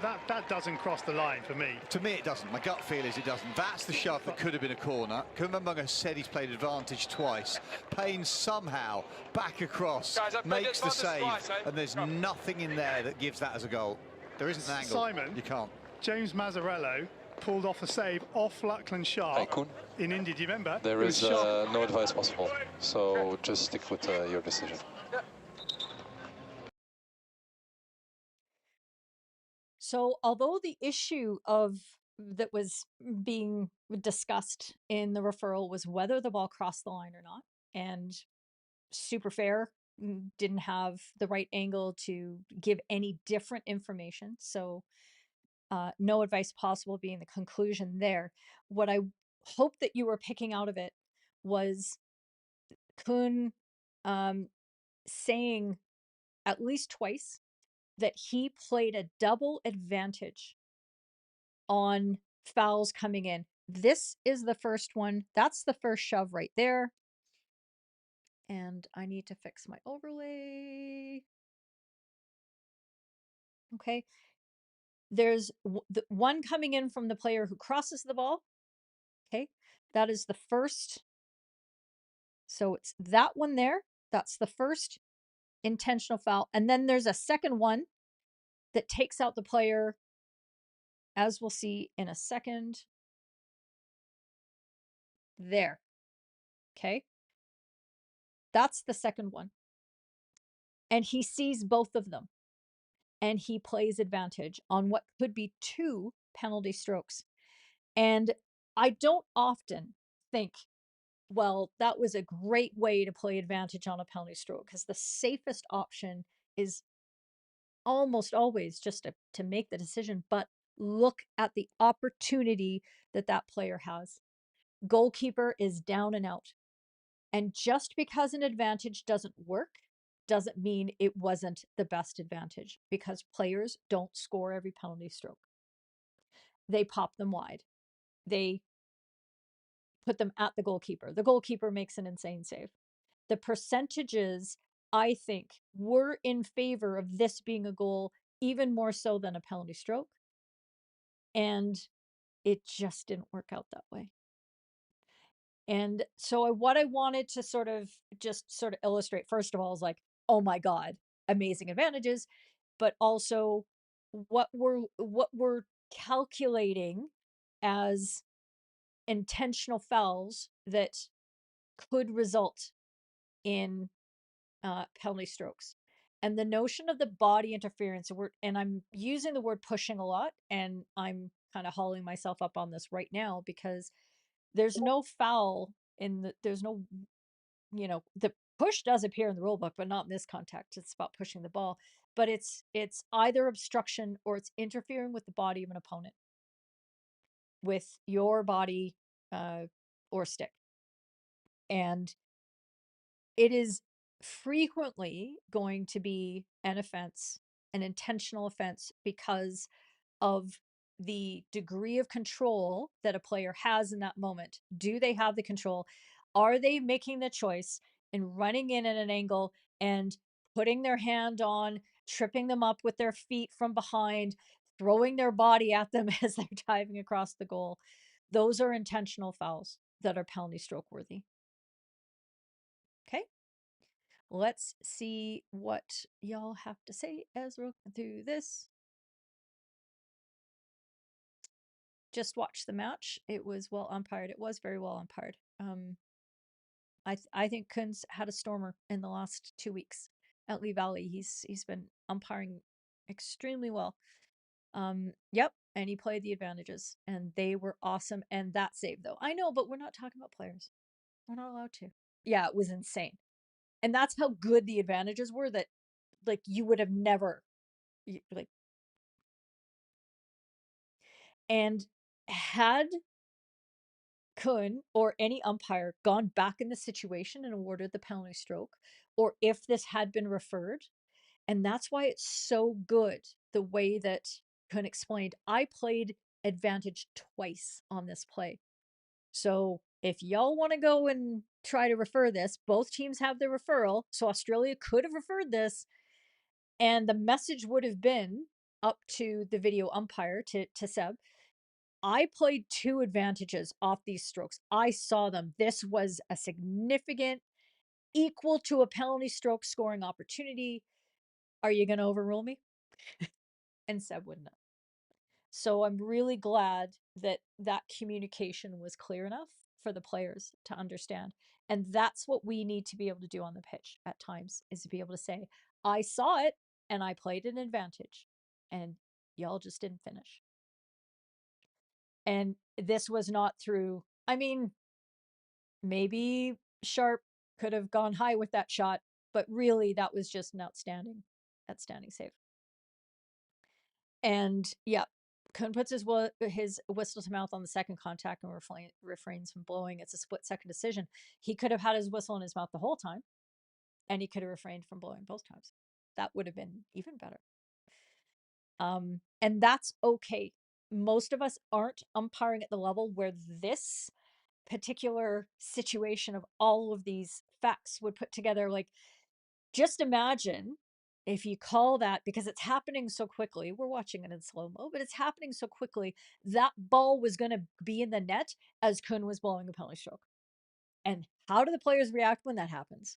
That doesn't cross the line for me. To me, it doesn't. My gut feel is it doesn't. That's the shove that could have been a corner. Kumbambunga said he's played advantage twice. Payne somehow back across, makes the save, and there's nothing in there that gives that as a goal. There isn't an angle. Simon, you can't. James Mazzarello pulled off a save off Lachlan Sharp in India. Do you remember? There is no advice possible, so just stick with your decision. So although the issue that was being discussed in the referral was whether the ball crossed the line or not, and Super Fair didn't have the right angle to give any different information, so no advice possible being the conclusion there. What I hope that you were picking out of it was Kuhn saying at least twice that he played a double advantage on fouls coming in. This is the first one. That's the first shove right there. And I need to fix my overlay. Okay. There's the one coming in from the player who crosses the ball. Okay. That is the first. So it's that one there. That's the first intentional foul. And then there's a second one that takes out the player, as we'll see in a second. There. Okay. That's the second one. And he sees both of them. And he plays advantage on what could be 2 penalty strokes. And I don't often think, well, that was a great way to play advantage on a penalty stroke, because the safest option is almost always just to make the decision, but look at the opportunity that that player has. Goalkeeper is down and out. And just because an advantage doesn't work doesn't mean it wasn't the best advantage, because players don't score every penalty stroke. They pop them wide. They put them at the goalkeeper. The goalkeeper makes an insane save. The percentages, I think, were in favor of this being a goal, even more so than a penalty stroke. And it just didn't work out that way. And so what I wanted to sort of illustrate, first of all, is like, oh my God, amazing advantages, but also what we're calculating as intentional fouls that could result in penalty strokes. And the notion of the body interference, and I'm using the word pushing a lot, and I'm kind of hauling myself up on this right now, because there's no foul there's no, the push does appear in the rule book, but not in this context. It's about pushing the ball, but it's either obstruction or it's interfering with the body of an opponent, with your body or stick. And it is frequently going to be an offense, an intentional offense, because of the degree of control that a player has in that moment. Do they have the control? Are they making the choice in running in at an angle and putting their hand on, tripping them up with their feet from behind, throwing their body at them as they're diving across the goal? Those are intentional fouls that are penalty stroke worthy. Okay. Let's see what y'all have to say as we're going through this. Just watched the match. It was well umpired. It was very well umpired. I think Kuhn's had a stormer in the last 2 weeks at Lee Valley. He's been umpiring extremely well. Yep, and he played the advantages, and they were awesome. And that save, though, I know, but we're not talking about players. We're not allowed to. Yeah, it was insane, and that's how good the advantages were. That, like, you would have never, like, and had Kun or any umpire gone back in the situation and awarded the penalty stroke, or if this had been referred. And that's why it's so good the way that Kun explained. I played advantage twice on this play. So if y'all want to go and try to refer this, both teams have the referral. So Australia could have referred this, and the message would have been up to the video umpire, to Seb. I played 2 advantages off these strokes. I saw them. This was a significant, equal to a penalty stroke scoring opportunity. Are you going to overrule me? And Seb wouldn't have. So I'm really glad that that communication was clear enough for the players to understand. And that's what we need to be able to do on the pitch at times, is to be able to say, I saw it and I played an advantage and y'all just didn't finish. And this was not through, I mean, maybe Sharp could have gone high with that shot, but really that was just an outstanding save. And yeah, Kun puts his whistle to mouth on the second contact and refrains from blowing. It's a split-second decision. He could have had his whistle in his mouth the whole time, and he could have refrained from blowing both times. That would have been even better. And that's okay. Most of us aren't umpiring at the level where this particular situation of all of these facts would put together. Like, just imagine if you call that, because it's happening so quickly, we're watching it in slow-mo, but it's happening so quickly, that ball was going to be in the net as Kun was blowing a penalty stroke. And how do the players react when that happens?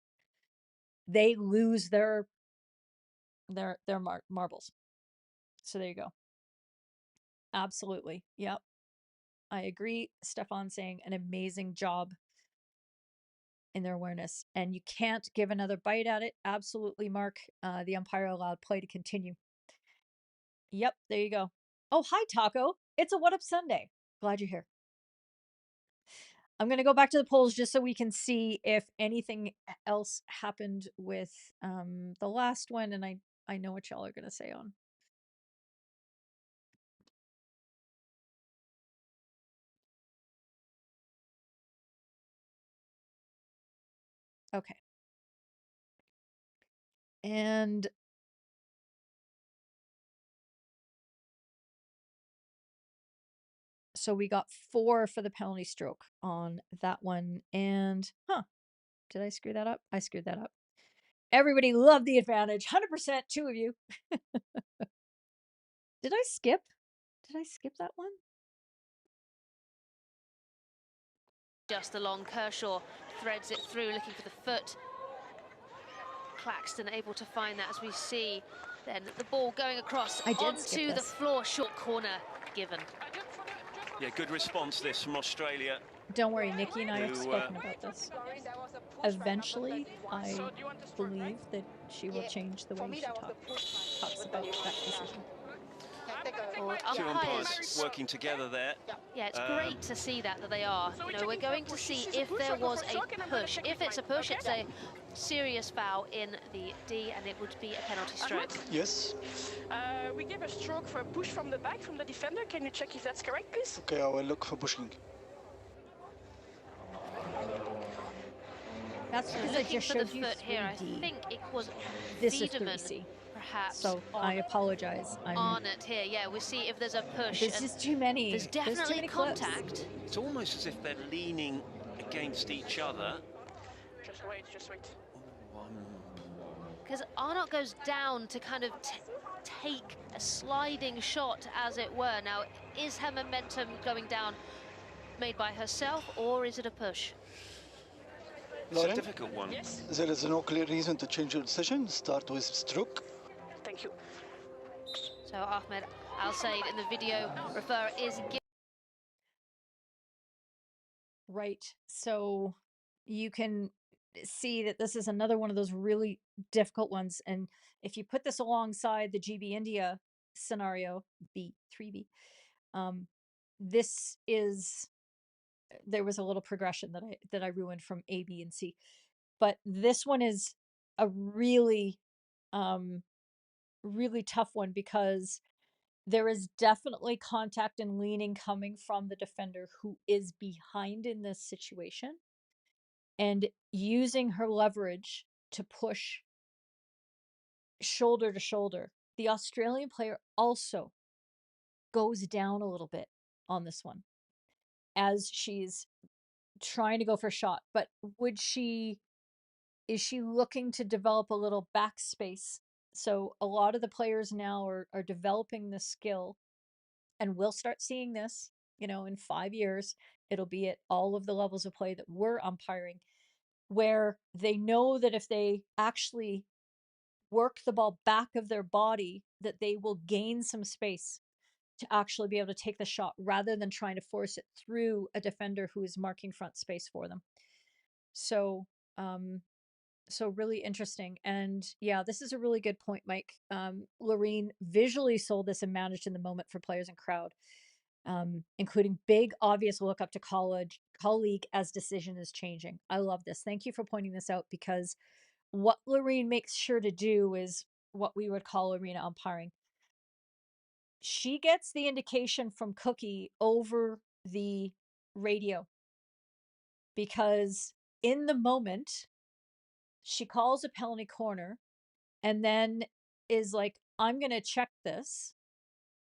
They lose their marbles. So there you go. Absolutely. Yep. I agree. Stefan saying an amazing job in their awareness, and you can't give another bite at it. Absolutely, Mark. The umpire allowed play to continue. Yep, there you go. Oh, hi, Taco. It's a What Up Sunday. Glad you're here. I'm going to go back to the polls just so we can see if anything else happened with the last one, and I know what y'all are going to say on. Okay. And so we got 4 for the penalty stroke on that one. And, did I screw that up? I screwed that up. Everybody loved the advantage. 100%, 2 of you. Did I skip? Did I skip that one? Just along, Kershaw threads it through, looking for the foot. Claxton able to find that, as we see. Then the ball going across onto the floor, short corner given. Yeah, good response this from Australia. Don't worry, Nikki and I have spoken about this. Eventually, I believe that she will change the way she talks about that decision. Two umpires working together there. Yeah, it's great to see that they are. You know, we're going to see if there was a push. If it's a push, it's a serious foul in the D, and it would be a penalty stroke. Yes. We give a stroke for a push from the back from the defender. Can you check if that's correct, please? Okay, I will look for pushing. That's because I just showed you 3D. Here, I think it was this is Wiedemann, 3C. perhaps. So I apologize. On it here, yeah. We'll see if there's a push. There's just too many. There's definitely contact. It's almost as if they're leaning against each other. Just wait, just wait. Because Arnott goes down to kind of take a sliding shot, as it were. Now, is her momentum going down made by herself, or is it a push? It's a difficult one. Yes. There is no clear reason to change your decision. Start with stroke. Thank you. So Ahmed Al Said in the video referrer is right. So you can see that this is another one of those really difficult ones. And if you put this alongside the GB India scenario, B3B, this is, there was a little progression that I ruined from A, B, and C. But this one is a really, really tough one, because There is definitely contact and leaning coming from the defender who is behind in this situation and using her leverage to push shoulder to shoulder. The Australian player also goes down a little bit on this one as she's trying to go for a shot. But is she looking to develop a little backspace? So a lot of the players now are developing this skill, and we'll start seeing this, in 5 years. It'll be at all of the levels of play that we're umpiring, where they know that if they actually work the ball back of their body, that they will gain some space to actually be able to take the shot rather than trying to force it through a defender who is marking front space for them. So, so really interesting. And yeah, this is a really good point, Mike. Lorene visually sold this and managed in the moment for players and crowd, including big, obvious look up to colleague as decision is changing. I love this. Thank you for pointing this out, because what Lorene makes sure to do is what we would call arena umpiring. She gets the indication from Cookie over the radio, because in the moment, she calls a penalty corner and then is like, I'm going to check this.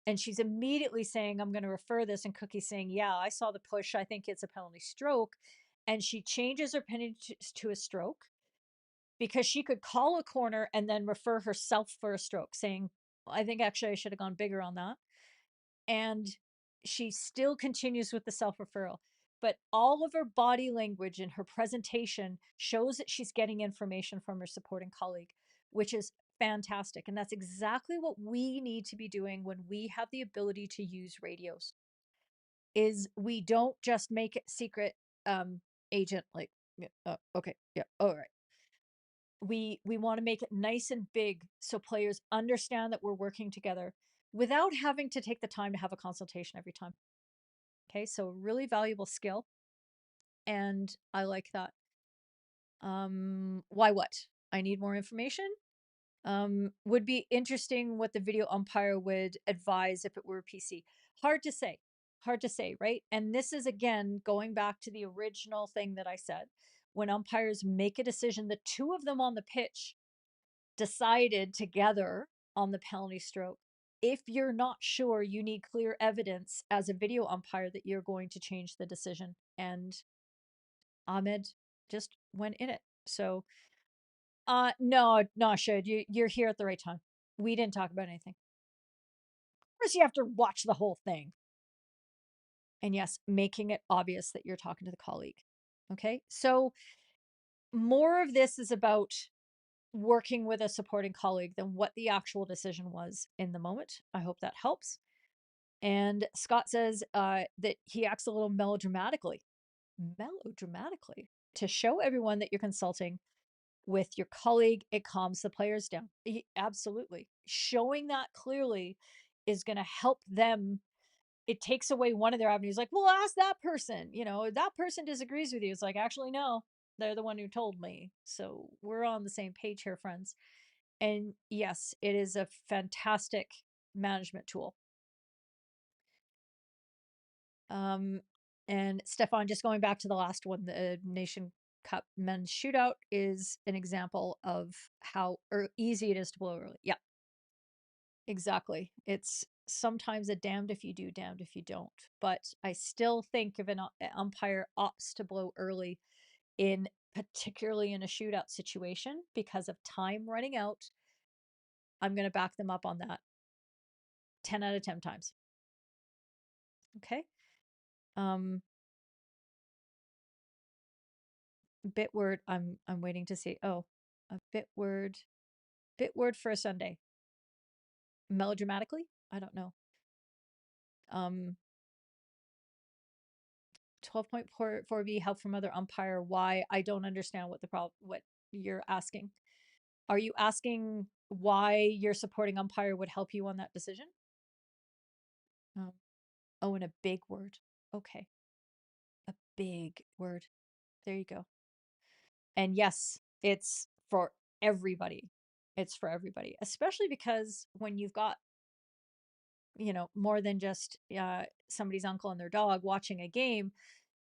And she's immediately saying, I'm going to refer this. And Cookie's saying, yeah, I saw the push. I think it's a penalty stroke. And she changes her penalty to a stroke, because she could call a corner and then refer herself for a stroke, saying, I think actually I should have gone bigger on that. And she still continues with the self-referral. But all of her body language and her presentation shows that she's getting information from her supporting colleague, which is fantastic. And that's exactly what we need to be doing when we have the ability to use radios. Is we don't just make it secret agent, like, okay, yeah, all right. We want to make it nice and big so players understand that we're working together without having to take the time to have a consultation every time. Okay, so really valuable skill. And I like that. Why what? I need more information. Would be interesting what the video umpire would advise if it were PC. Hard to say. Hard to say, right? And this is, again, going back to the original thing that I said. When umpires make a decision, the two of them on the pitch decided together on the penalty stroke. If you're not sure, you need clear evidence as a video umpire that you're going to change the decision. And Ahmed just went in it. So, no, Shud, you're here at the right time. We didn't talk about anything. Of course, you have to watch the whole thing. And yes, making it obvious that you're talking to the colleague. Okay, so more of this is about working with a supporting colleague than what the actual decision was in the moment. I hope that helps. And Scott says that he acts a little melodramatically to show everyone that you're consulting with your colleague. It calms the players down. Absolutely. Showing that clearly is going to help them. It takes away one of their avenues. Like, well, ask that person, that person disagrees with you. It's like, actually, no, they're the one who told me. So we're on the same page here, friends. And yes, it is a fantastic management tool. And Stefan, just going back to the last one, the Nation Cup men's shootout is an example of how easy it is to blow early. Yeah, exactly. It's sometimes a damned if you do, damned if you don't. But I still think if an umpire opts to blow early, particularly in a shootout situation, because of time running out, I'm going to back them up on that 10 out of 10 times. Okay. Bitword, I'm waiting to see. Oh, a bitword for a Sunday. Melodramatically? I don't know. 12.4b, help from other umpire. Why? I don't understand what you're asking. Are you asking why your supporting umpire would help you on that decision? Oh, and a big word. Okay. A big word. There you go. And yes, it's for everybody. It's for everybody, especially because when you've got you know, more than just somebody's uncle and their dog watching a game,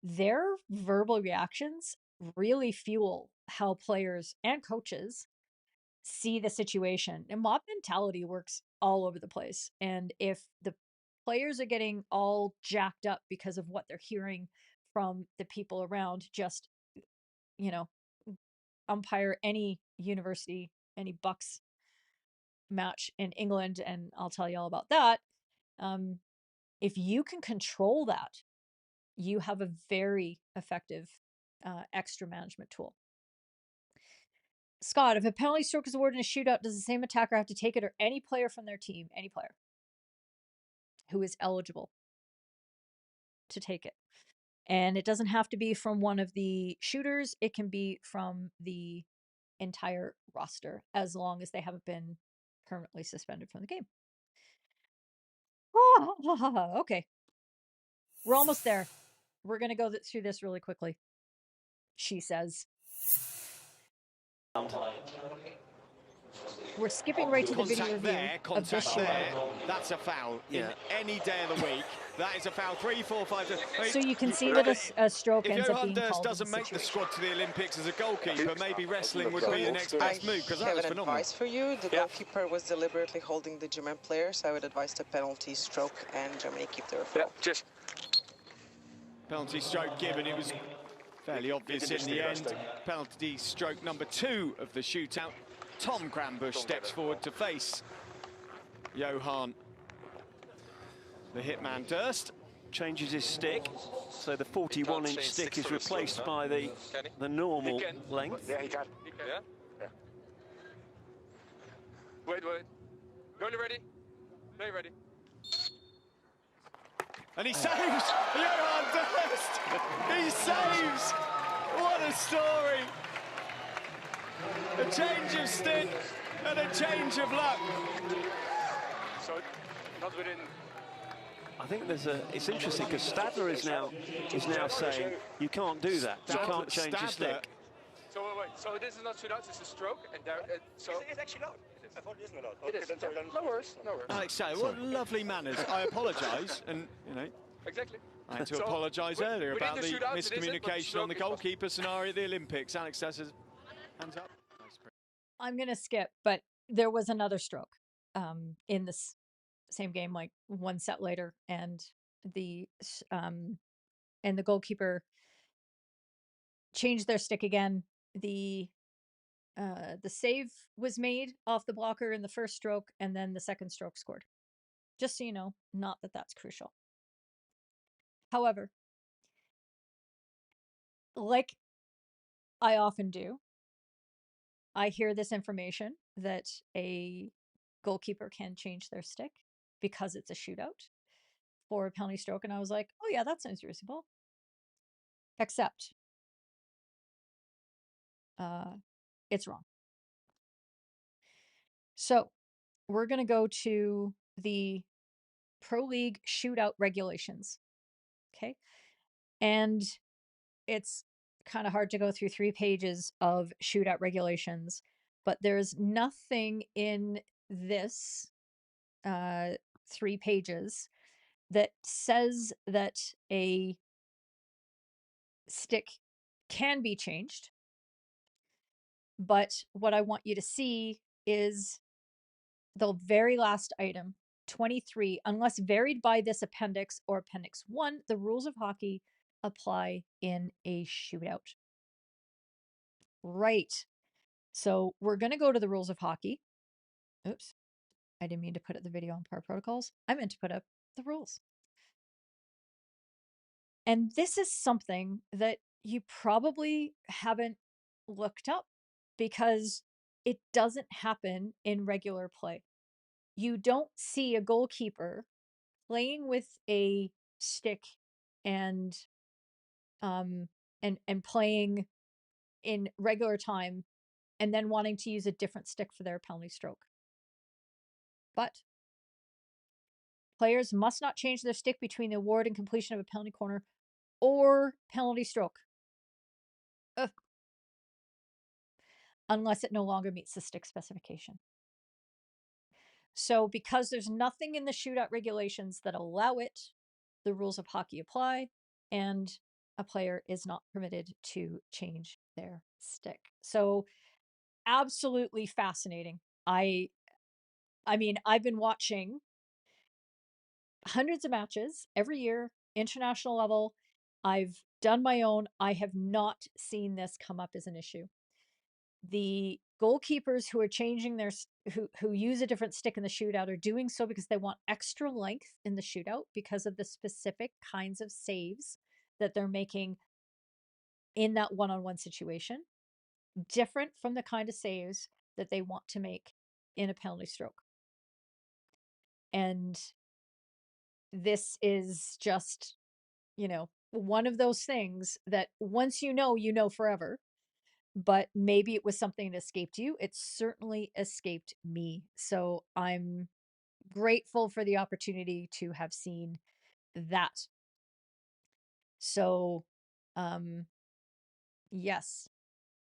their verbal reactions really fuel how players and coaches see the situation. And mob mentality works all over the place. And if the players are getting all jacked up because of what they're hearing from the people around, just, you know, umpire any university, any Bucks match in England, and I'll tell you all about that. If you can control that, you have a very effective extra management tool. Scott, if a penalty stroke is awarded in a shootout, does the same attacker have to take it, or any player from their team, any player who is eligible to take it? And it doesn't have to be from one of the shooters. It can be from the entire roster, as long as they haven't been permanently suspended from the game. Oh, okay. We're almost there. We're going to go through this really quickly. She says. We're skipping right to the video review of this shootout. That's a foul in any day of the week. That is a foul. 3, 4, 5. So you can see that a stroke ends up being called. If Johan Durst doesn't make the squad to the Olympics as a goalkeeper, maybe wrestling would be the next best move, because that was phenomenal. I have advice for you. The goalkeeper was deliberately holding the German player, so I would advise the penalty stroke, and Germany keep the referral. Just penalty stroke given. It was fairly obvious in the end. Penalty stroke number 2 of the shootout. Tom Cranbush steps forward to face Johan. The hitman Durst changes his stick, so the 41-inch stick is replaced by the normal length. Yeah, he can. Yeah? Yeah. Wait. Goalie ready? Play ready. And he saves! Johan Durst! He saves! What a story! A change of stick and a change of luck. So, not within. I think it's interesting because Stadler is now saying you can't do that. You can't change your stick. So wait. So this is not shootout. It's a stroke, and there. So it's actually loud. I thought it isn't allowed. It is. No worries. Alex, what lovely manners. I apologise, and you know. Exactly. I had to apologise earlier about the miscommunication on the goalkeeper scenario at the Olympics. Alex says, hands up. I'm going to skip, but there was another stroke in this same game, like one set later, and the goalkeeper changed their stick again. The save was made off the blocker in the first stroke, and then the second stroke scored. Just so you know, not that that's crucial. However, like I often do, I hear this information that a goalkeeper can change their stick because it's a shootout for a penalty stroke. And I was like, oh yeah, that sounds reasonable. Except it's wrong. So we're going to go to the Pro League shootout regulations. Okay. And it's kind of hard to go through 3 pages of shootout regulations, but there's nothing in this 3 pages that says that a stick can be changed. But what I want you to see is the very last item, 23, unless varied by this appendix or appendix 1, the rules of hockey apply in a shootout. Right. So we're going to go to the rules of hockey. Oops. I didn't mean to put up the video umpire protocols. I meant to put up the rules. And this is something that you probably haven't looked up because it doesn't happen in regular play. You don't see a goalkeeper playing with a stick and playing in regular time and then wanting to use a different stick for their penalty stroke. But players must not change their stick between the award and completion of a penalty corner or penalty stroke. Unless it no longer meets the stick specification. So because there's nothing in the shootout regulations that allow it, the rules of hockey apply, and a player is not permitted to change their stick. So absolutely fascinating. I mean, I've been watching hundreds of matches every year, international level. I've done my own. I have not seen this come up as an issue. The goalkeepers who are changing their who use a different stick in the shootout are doing so because they want extra length in the shootout because of the specific kinds of saves that they're making in that one-on-one situation, different from the kind of saves that they want to make in a penalty stroke. And this is just, you know, one of those things that once you know forever. But maybe it was something that escaped you. It certainly escaped me. So I'm grateful for the opportunity to have seen that. So, yes,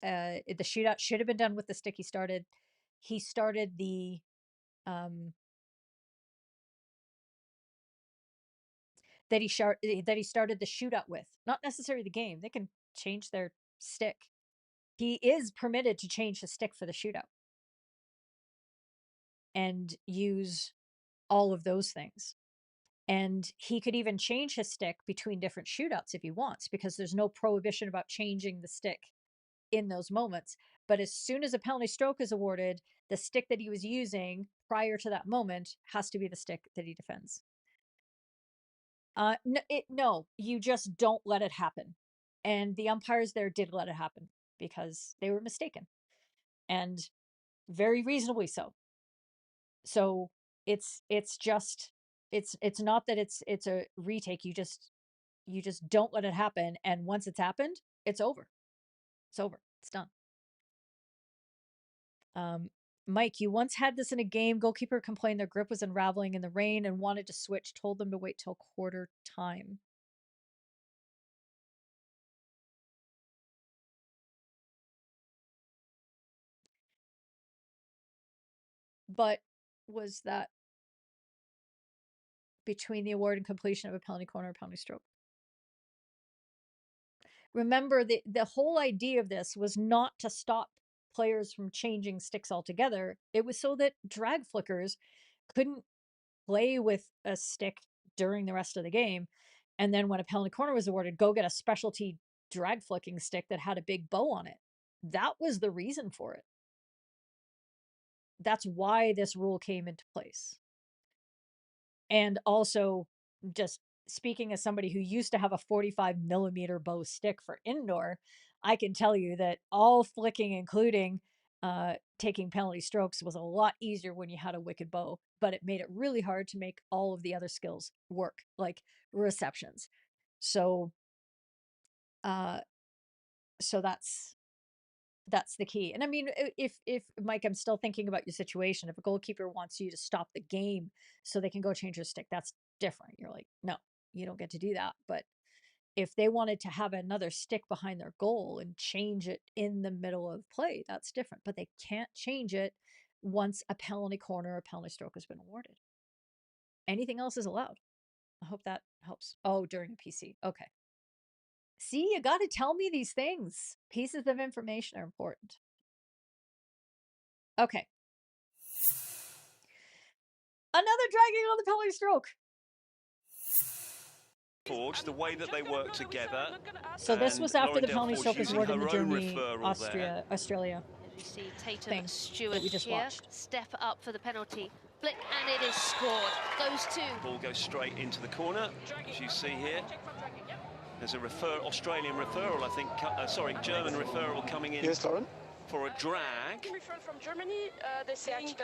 the shootout should have been done with the stick he started. He started the, that he started the shootout with, not necessarily the game. They can change their stick. He is permitted to change his stick for the shootout and use all of those things. And he could even change his stick between different shootouts if he wants, because there's no prohibition about changing the stick in those moments. But as soon as a penalty stroke is awarded, the stick that he was using prior to that moment has to be the stick that he defends. No, you just don't let it happen. And the umpires there did let it happen because they were mistaken, and very reasonably so. So it's not that it's a retake. You just don't let it happen. And once it's happened, it's over. It's over. It's done. Mike, you once had this in a game. Goalkeeper complained their grip was unraveling in the rain and wanted to switch, told them to wait till quarter time. But was that between the award and completion of a penalty corner or penalty stroke? Remember, the whole idea of this was not to stop players from changing sticks altogether. It was so that drag flickers couldn't play with a stick during the rest of the game. And then when a penalty corner was awarded, go get a specialty drag flicking stick that had a big bow on it. That was the reason for it. That's why this rule came into place. And also, just speaking as somebody who used to have a 45mm bow stick for indoor, I can tell you that all flicking, including taking penalty strokes, was a lot easier when you had a wicked bow, but it made it really hard to make all of the other skills work, like receptions. So that's the key. And I mean, if Mike, I'm still thinking about your situation. If a goalkeeper wants you to stop the game so they can go change your stick, that's different. You're like, no, you don't get to do that. But if they wanted to have another stick behind their goal and change it in the middle of play, that's different. But they can't change it once a penalty corner or penalty stroke has been awarded. Anything else is allowed. I hope that helps. Oh, during a PC. Okay. See, you got to tell me these things. Pieces of information are important. Okay. Another dragging on the penalty stroke. The way that they work together. So this was after the penalty stroke was awarded in the Germany, Australia. You see Tatum thing Stewart that we just here watched. step up for the penalty flick, and it is scored. Goes to. Ball goes straight into the corner, as you see here. There's a Australian referral, I think. Sorry, German referral coming in. Yes, Lauren. For a drag. Referral from Germany. They say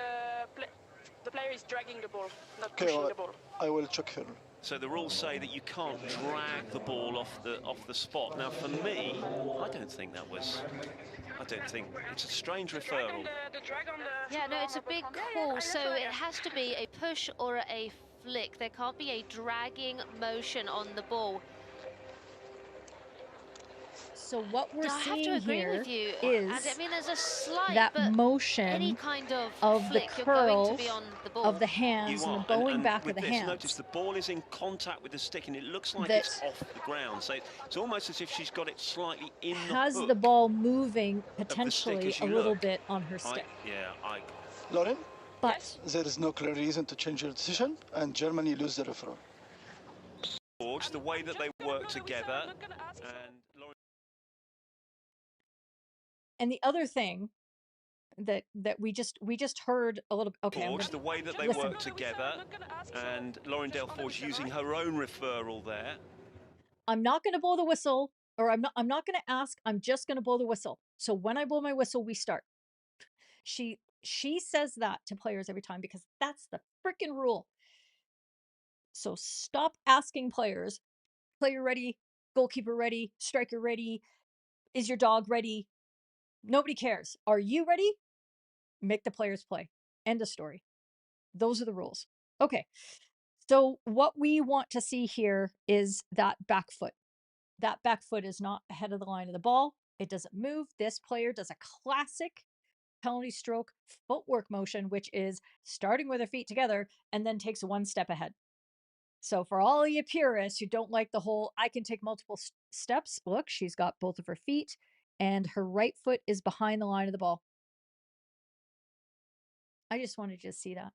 the player is dragging the ball, not pushing the ball. I will check her. So the rules say that you can't drag the ball off the spot. Now, for me, I don't think that was. I don't think it's a strange referral. Yeah, no, it's a big call, so it has to be a push or a flick. There can't be a dragging motion on the ball. So what we're I have seeing to agree here with you, is Andy. I mean, there's a slight, that but motion any kind of the flick, you're going to curls be on the ball. of the hands and the bowing back with of the this, hands. notice the ball is in contact with the stick and it looks like That it's off the ground. So it's almost as if she's got it slightly in has the hook the ball moving of the stick potentially as a you little look. bit on her stick. Lauren? But there is no clear reason to change your decision, and Germany lose the referral. George, the way that they work together, and the other thing that we just heard a little. Okay, George, the way that they work together, and Lauren Delforge using her own referral there. I'm not going to blow the whistle, or I'm not going to ask. I'm just going to blow the whistle. So when I blow my whistle, we start. She says that to players every time because that's the freaking rule. So stop asking players, player ready, goalkeeper ready, striker ready, is your dog ready? Nobody cares. Are you ready? Make the players play. End of story. Those are the rules. Okay. So what we want to see here is that back foot. That back foot is not ahead of the line of the ball. It doesn't move. This player does a classic penalty stroke footwork motion, which is starting with her feet together and then takes one step ahead. So for all you purists who don't like the whole, I can take multiple steps, look, she's got both of her feet and her right foot is behind the line of the ball. I just wanted you to see that.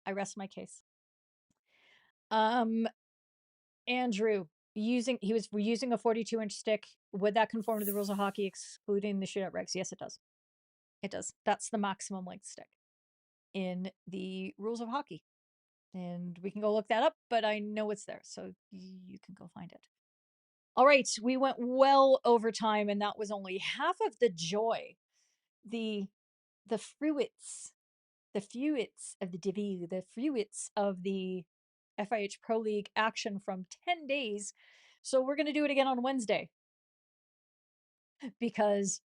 I rest my case. Andrew, he was using a 42-inch stick. Would that conform to the rules of hockey, excluding the shootout regs? Yes, it does. It does. That's the maximum length stick in the rules of hockey. And we can go look that up, but I know it's there, so you can go find it. All right, we went well over time, and that was only half of the joy. The fruits of the debut, the fruits of the FIHProLeague action from 10 days. So we're going to do it again on Wednesday because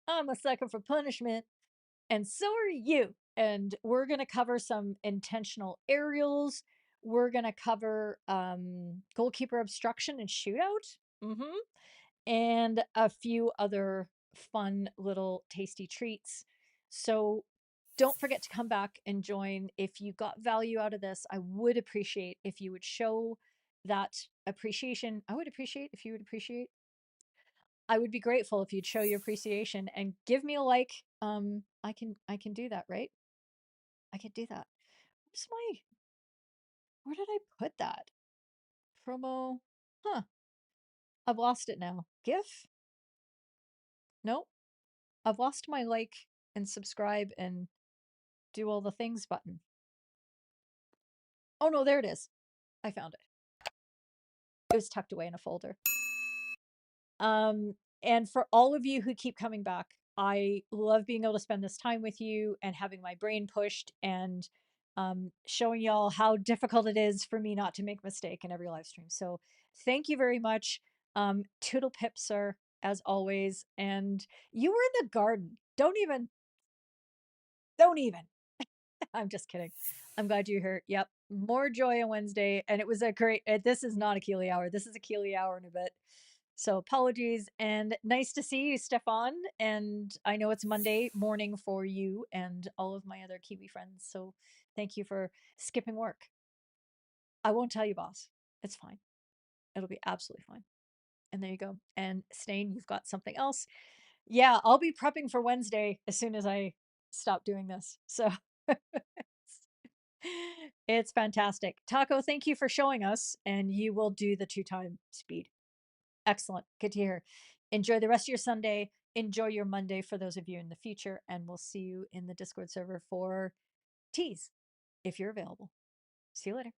I'm a sucker for punishment and so are you. And we're going to cover some intentional aerials. We're going to cover goalkeeper obstruction and shootout. And a few other fun little tasty treats. So don't forget to come back and join. If you got value out of this, I would appreciate if you would show that appreciation. I would appreciate if you would appreciate. I would be grateful if you'd show your appreciation and give me a like. I can do that, right? I could do that. Where did I put that? Promo. Huh. I've lost it now. GIF? Nope. I've lost my like and subscribe and do all the things button. Oh no, there it is. I found it. It was tucked away in a folder. And for all of you who keep coming back, I love being able to spend this time with you and having my brain pushed and showing y'all how difficult it is for me not to make a mistake in every live stream. So thank you very much. Toodle pip, sir, as always. And you were in the garden. Don't even. I'm just kidding. I'm glad you're here. Yep. More joy on Wednesday. And it was a great, this is not a Keeley hour. This is a Keeley hour in a bit. So apologies and nice to see you, Stefan. And I know it's Monday morning for you and all of my other Kiwi friends. So thank you for skipping work. I won't tell you, boss. It's fine. It'll be absolutely fine. And there you go. And Stain, you've got something else. Yeah, I'll be prepping for Wednesday as soon as I stop doing this. So it's fantastic. Taco, thank you for showing us, and you will do the 2-time speed. Excellent. Good to hear. Enjoy the rest of your Sunday. Enjoy your Monday for those of you in the future, and we'll see you in the Discord server for teas if you're available. See you later.